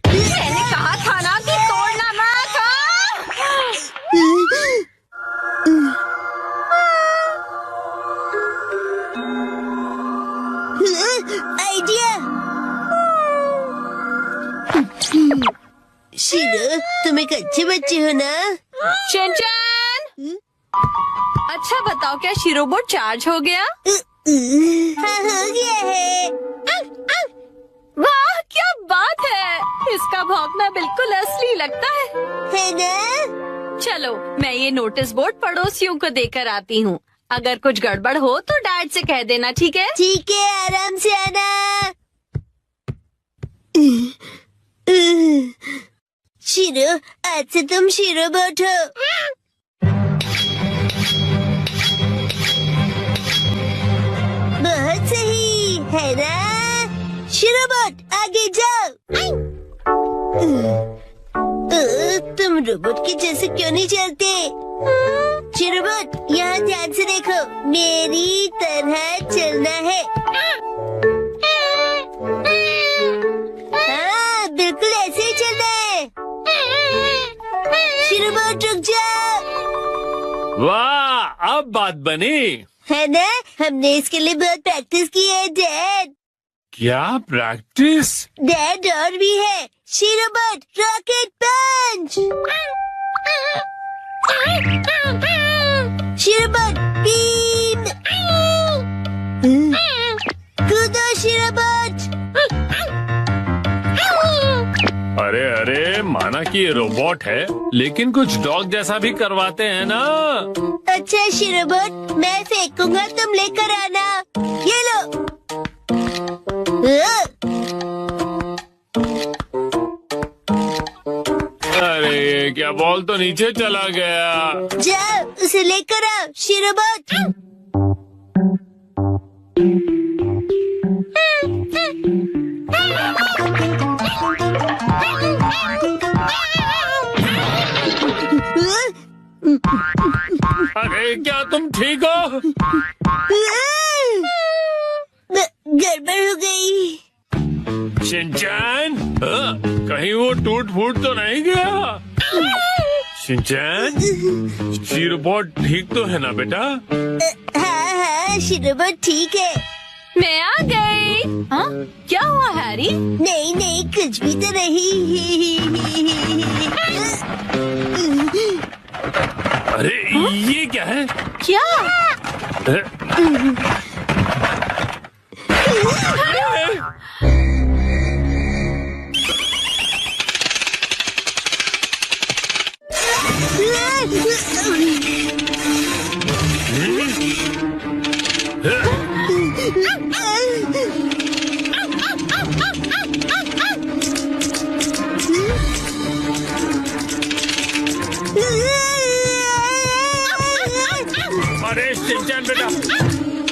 मैंने कहा था ना कि तोड़ना मत।
आइडिया। शिरो, तुम एक अच्छे बच्चे हो ना?
शिनचैन, अच्छा बताओ क्या शिरोबोट चार्ज हो गया?
हाँ, हो गया है।
वाह, क्या बात है। इसका भौंकना बिल्कुल असली लगता है
ना?
चलो मैं ये नोटिस बोर्ड पड़ोसियों को देकर आती हूँ। अगर कुछ गड़बड़ हो तो डैड से कह देना, ठीक है?
ठीक है, आराम से आना। शिरो, आज से तुम शिरोबोट हो। बहुत सही है ना? शिरोबोट आगे जाओ। तुम रोबोट के जैसे क्यों नहीं चलते? शिरोबोट, यहाँ ध्यान से देखो, मेरी तरह चलना है। हाँ, बिल्कुल ऐसे ही चलना है। शिरोबोट रुक जाओ।
वाह, अब बात बनी
है ना? हमने इसके लिए बहुत प्रैक्टिस की है डैड।
क्या प्रैक्टिस?
डैड और भी है। शिरोबोट रॉकेट पंच। शिरोबोट बीम। कूदो शिरोबोट।
अरे अरे, माना कि ये रोबोट है लेकिन कुछ डॉग जैसा भी करवाते हैं ना।
अच्छा शिरोबोट, मैं फेंकूंगा, तुम लेकर आना। ये लो।
अरे क्या बॉल तो नीचे चला गया।
जाओ उसे लेकर आओ शिरोबोट।
अरे क्या तुम ठीक हो?
गड़बड़ हो गई।
शिनचैन, कहीं वो टूट फूट तो नहीं गया? शिनचैन, शिरोबोट ठीक तो है ना बेटा?
हाँ, शिरोबोट ठीक है।
मैं आ गई। हाँ, क्या हुआ हैरी?
नहीं नहीं, कुछ भी तो नहीं।
अरे ये क्या है?
क्या?
अरे शिनचैन बेटा,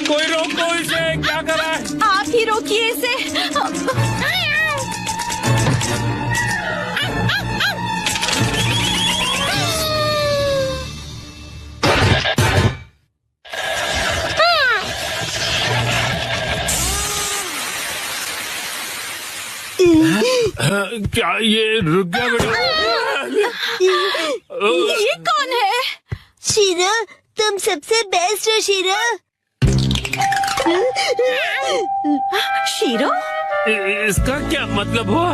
कोई रोको इसे, क्या कर रहा है?
आप ही रोकिए इसे।
क्या ये रुक गया बेटा?
ये कौन है?
शिरो, तुम सबसे बेस्ट हो शीरो।
शीरो,
इसका क्या मतलब हुआ?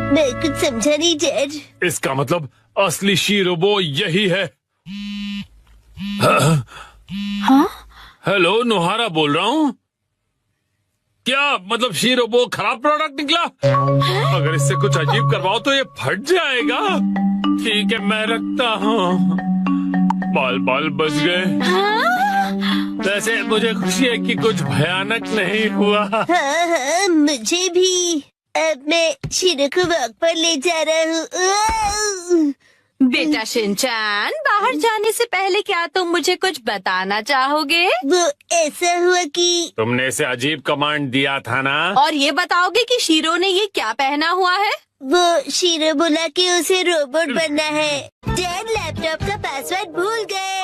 मैं कुछ समझा नहीं डैड।
इसका मतलब असली शीरोबो यही है।
हाँ?
हेलो, नोहारा बोल रहा हूँ। क्या मतलब शीरोबो खराब प्रोडक्ट निकला? अगर इससे कुछ अजीब करवाओ तो ये फट जाएगा। ठीक है, मैं रखता हूँ। बाल बाल बच गए। वैसे मुझे खुशी है कि कुछ भयानक नहीं हुआ।
हाँ, मुझे भी। अब मैं शीरो को वॉक पर ले जा रहा हूँ।
बेटा शिनचैन, बाहर जाने से पहले क्या तुम मुझे कुछ बताना चाहोगे?
वो ऐसा हुआ कि
तुमने इसे अजीब कमांड दिया था ना?
और ये बताओगे कि शीरो ने ये क्या पहना हुआ है?
वो शीरो बोला कि उसे रोबोट बनना है। डैड लैपटॉप का पासवर्ड भूल गए।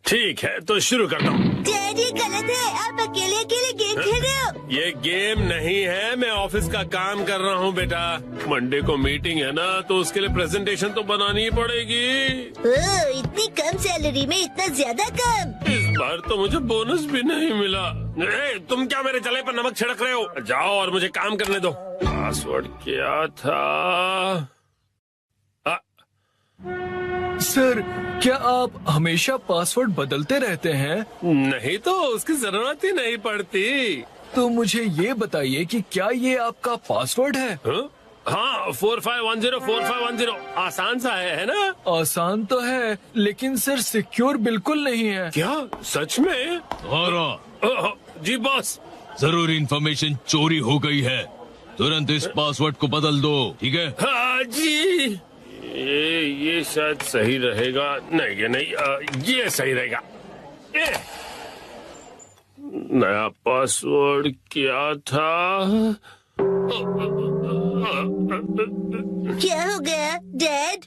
ठीक है, तो शुरू करता हूँ।
डैड ये गलत है, आप अकेले अकेले गेम खेल रहे हो।
ये गेम नहीं है, मैं ऑफिस का काम कर रहा हूँ बेटा। मंडे को मीटिंग है ना, तो उसके लिए प्रेजेंटेशन तो बनानी ही पड़ेगी।
इतनी कम सैलरी में इतना ज्यादा कम।
इस बार तो मुझे बोनस भी नहीं मिला। तुम क्या मेरे जले पर नमक छिड़क रहे हो? जाओ और मुझे काम करने दो। पासवर्ड क्या था?
सर, क्या आप हमेशा पासवर्ड बदलते रहते हैं?
नहीं तो उसकी जरूरत ही नहीं पड़ती।
तो मुझे ये बताइए कि क्या ये आपका पासवर्ड है?
हाँ, 45104510। आसान सा है ना?
आसान तो है, लेकिन सर सिक्योर बिल्कुल नहीं है।
क्या सच में? जी बॉस।
जरूरी इंफॉर्मेशन चोरी हो गई है, तुरंत इस पासवर्ड को बदल दो, ठीक है?
हाँ जी। ये शायद सही रहेगा। नहीं, ये नहीं, ये सही रहेगा। नया पासवर्ड क्या था?
क्या हो गया डैड?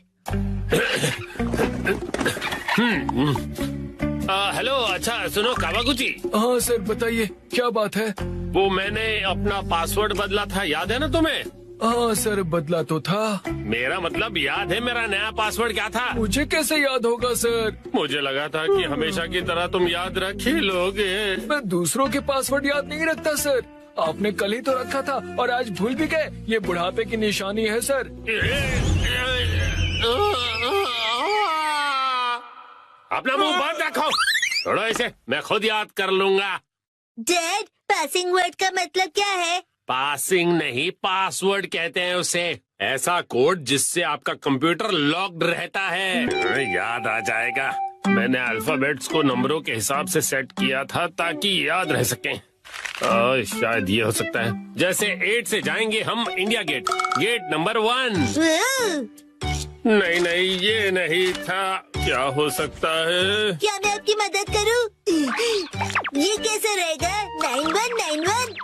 हेलो, अच्छा सुनो कावागुची।
हाँ सर, बताइए क्या बात है?
वो मैंने अपना पासवर्ड बदला था, याद है ना तुम्हें?
हाँ सर, बदला तो था।
मेरा मतलब याद है मेरा नया पासवर्ड क्या था?
मुझे कैसे याद होगा सर?
मुझे लगा था कि हमेशा की तरह तुम याद रख ही लोगे।
मैं दूसरों के पासवर्ड याद नहीं रखता सर। आपने कल ही तो रखा था और आज भूल भी गए। ये बुढ़ापे की निशानी है सर।
अपना मुंह बंद रखो। छोड़ो इसे, मैं खुद याद कर लूंगा।
डैड, पासिंग वर्ड का मतलब क्या है?
पासिंग नहीं, पासवर्ड कहते हैं उसे। ऐसा कोड जिससे आपका कंप्यूटर लॉक्ड रहता है। याद आ जाएगा। मैंने अल्फाबेट्स को नंबरों के हिसाब से सेट किया था ताकि याद रह सकें। शायद ये हो सकता है। जैसे 8 से जाएंगे हम इंडिया गेट, गेट नंबर 1। नहीं नहीं, ये नहीं था। क्या हो सकता है?
क्या मैं आपकी मदद करूं? ये कैसे रहेगा? 9191।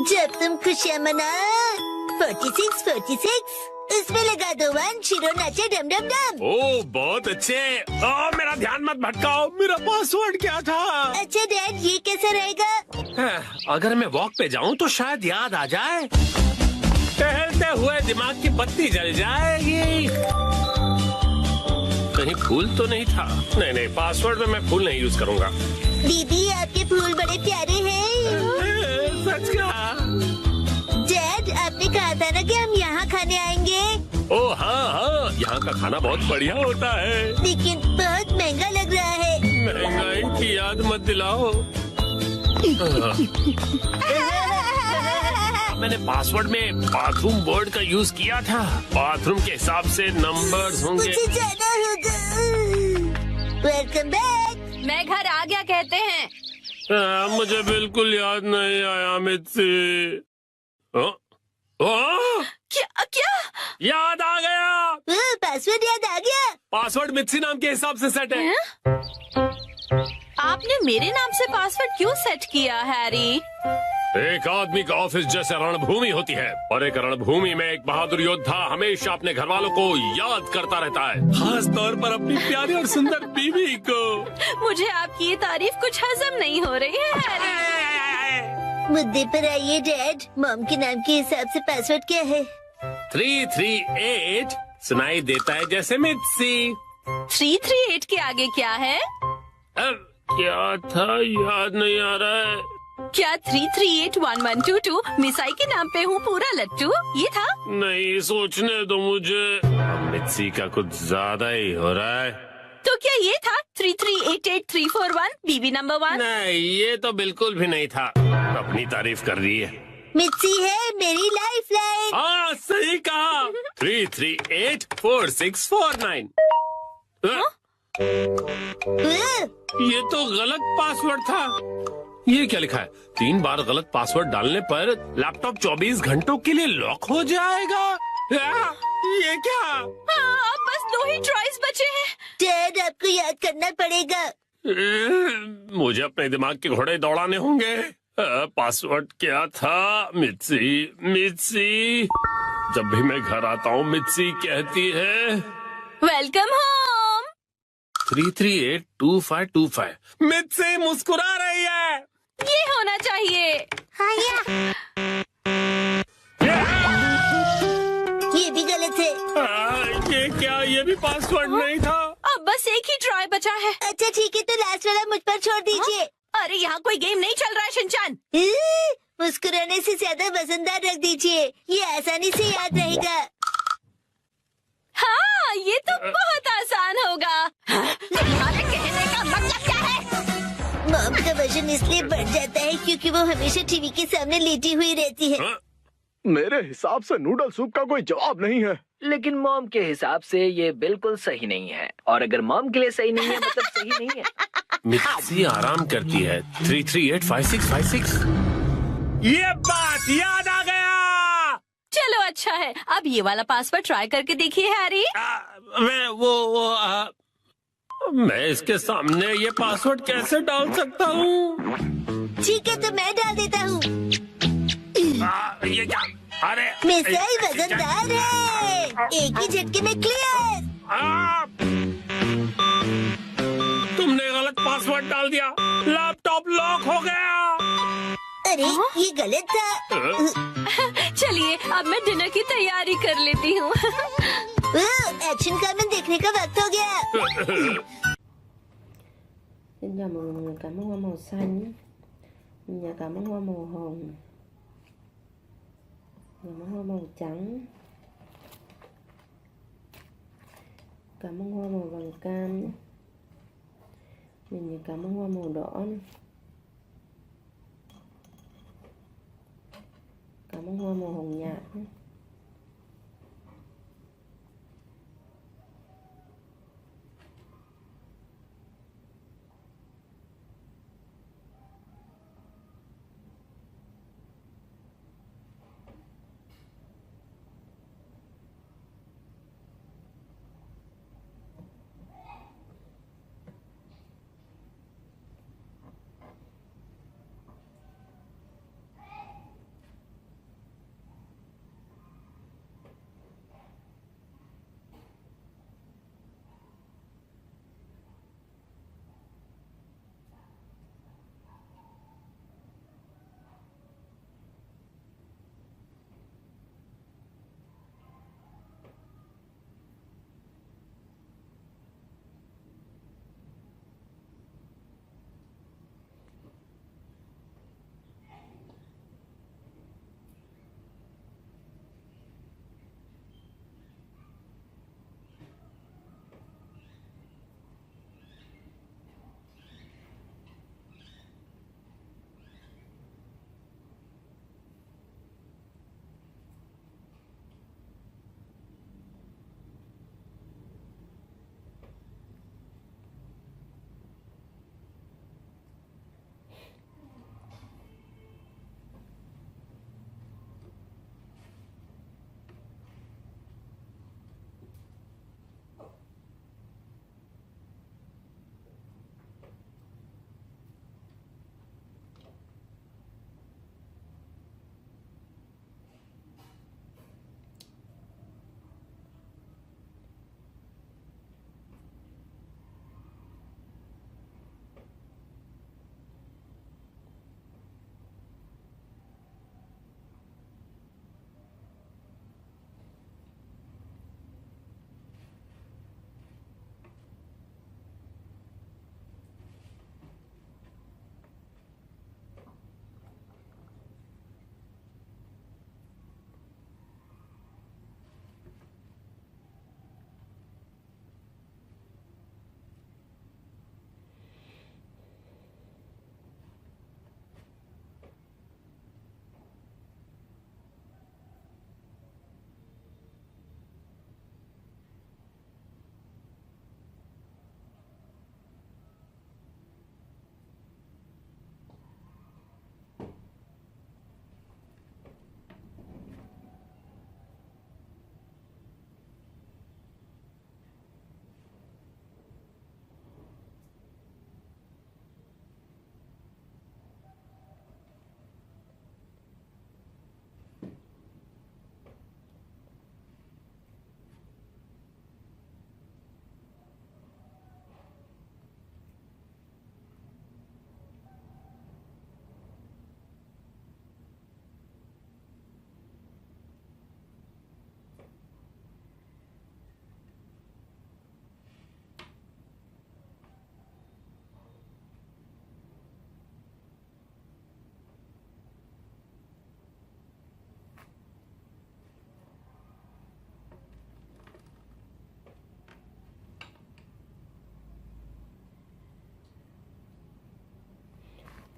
जब तुम खुशियाँ मना 46 इसमें लगा दो 1, शीरो नाचे डम डम डम।
ओह बहुत अच्छे। मेरा ध्यान मत भटकाओ, मेरा पासवर्ड क्या था?
अच्छा डैड, ये कैसे रहेगा?
अगर मैं वॉक पे जाऊं तो शायद याद आ जाए। टहलते हुए दिमाग की बत्ती जल जाएगी। कहीं फूल तो नहीं था? नहीं, पासवर्ड में मैं फूल नहीं यूज करूंगा।
दीदी, आपके फूल बड़े प्यारे हैं।
सच कहा।
डैड, आपने कहा था ना कि हम यहाँ खाने आएंगे।
ओह हाँ, यहाँ का खाना बहुत बढ़िया होता है,
लेकिन बहुत महंगा लग रहा है।
महंगाई की याद मत दिलाओ। मैंने पासवर्ड में बाथरूम वर्ड का यूज किया था। बाथरूम के हिसाब से नंबर्स होंगे।
मुझे जाना होगा। Welcome back.
मैं घर आ गया कहते हैं।
मुझे बिल्कुल याद नहीं आया मित्सी।
क्या?
याद आ गया।
पासवर्ड याद आ गया।
पासवर्ड मित्सी नाम के हिसाब से सेट है।
आपने मेरे नाम से पासवर्ड क्यों सेट किया हैरी?
एक आदमी का ऑफिस जैसे रणभूमि होती है, और एक रणभूमि में एक बहादुर योद्धा हमेशा अपने घर वालों को याद करता रहता है, खास तौर पर अपनी प्यारी और सुंदर बीवी को।
मुझे आपकी ये तारीफ कुछ हजम नहीं हो रही है हैरी।
मुद्दे पर आइए डैड। मॉम के नाम के हिसाब से पासवर्ड क्या है?
338 सुनाई देता है जैसे मित्सी।
338 के आगे क्या है?
क्या था याद नहीं आ रहा है।
क्या 3381122 मिसाई के नाम पे हूँ पूरा लट्टू, ये था?
नहीं, सोचने दो मुझे। मित्सी का कुछ ज्यादा ही हो रहा है।
तो क्या ये था 3388341 बीबी नंबर 1?
नहीं, ये तो बिल्कुल भी नहीं था। अपनी तारीफ कर रही है।
मिर्ची है मेरी लाइफ लाइन।
हाँ, सही कहा। 3384649। ये तो गलत पासवर्ड था। ये क्या लिखा है? 3 बार गलत पासवर्ड डालने पर लैपटॉप 24 घंटों के लिए लॉक हो जाएगा। ये क्या?
हाँ, बस 2 ही ट्राइज बचे हैं।
डैड आपको याद करना पड़ेगा।
मुझे अपने दिमाग के घोड़े दौड़ाने होंगे। पासवर्ड क्या था? मित्सी। जब भी मैं घर आता हूँ मित्सी कहती है
वेलकम होम।
3382525। मित्सी मुस्कुरा रही है।
ये होना चाहिए।
हाँ ये भी गलत है।
ये क्या? ये भी पासवर्ड नहीं था।
अब बस एक ही ट्राई बचा है।
अच्छा ठीक है, तो लास्ट वाला मुझ पर छोड़ दीजिए।
अरे यहाँ कोई गेम नहीं चल रहा है शिनचान।
मुस्कुराने से ज्यादा वजनदार रख दीजिए, ये आसानी से याद रहेगा।
हाँ, ये तो बहुत आसान होगा। तुम्हारे कहने का मतलब क्या है?
मॉम का वजन इसलिए बढ़ जाता है क्योंकि वो हमेशा टीवी के सामने लेटी हुई रहती है।
मेरे हिसाब से नूडल सूप का कोई जवाब नहीं है।
लेकिन मॉम के हिसाब से ये बिल्कुल सही नहीं है, और अगर मॉम के लिए सही नहीं है मतलब सही नहीं है।
मित्सी आराम करती है। 3385656। ये बात याद आ गया।
चलो अच्छा है, अब ये वाला पासवर्ड ट्राई करके देखिए हैरी।
मैं इसके सामने ये पासवर्ड कैसे डाल सकता हूँ?
ठीक है, तो मैं डाल देता हूँ।
ये क्या? अरे
मिसाइल वजनदार है, एक ही झटके में क्लियर।
तुमने गलत पासवर्ड डाल दिया। लैपटॉप लॉक हो गया।
अरे ये गलत था।
चलिए अब मैं डिनर की तैयारी कर लेती हूँ।
एक्शन कमेंट देखने का वक्त हो गया।
Xin chào mọi người, cảm ơn hoa màu xanh, và cảm ơn hoa màu hồng, cảm ơn hoa màu trắng, cảm ơn hoa màu vàng cam, mình cảm ơn hoa màu đỏ, cảm ơn hoa màu hồng nhạt.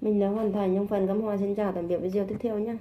Mình đã hoàn thành trong phần găm hoa. Xin chào tạm biệt, video tiếp theo nhé.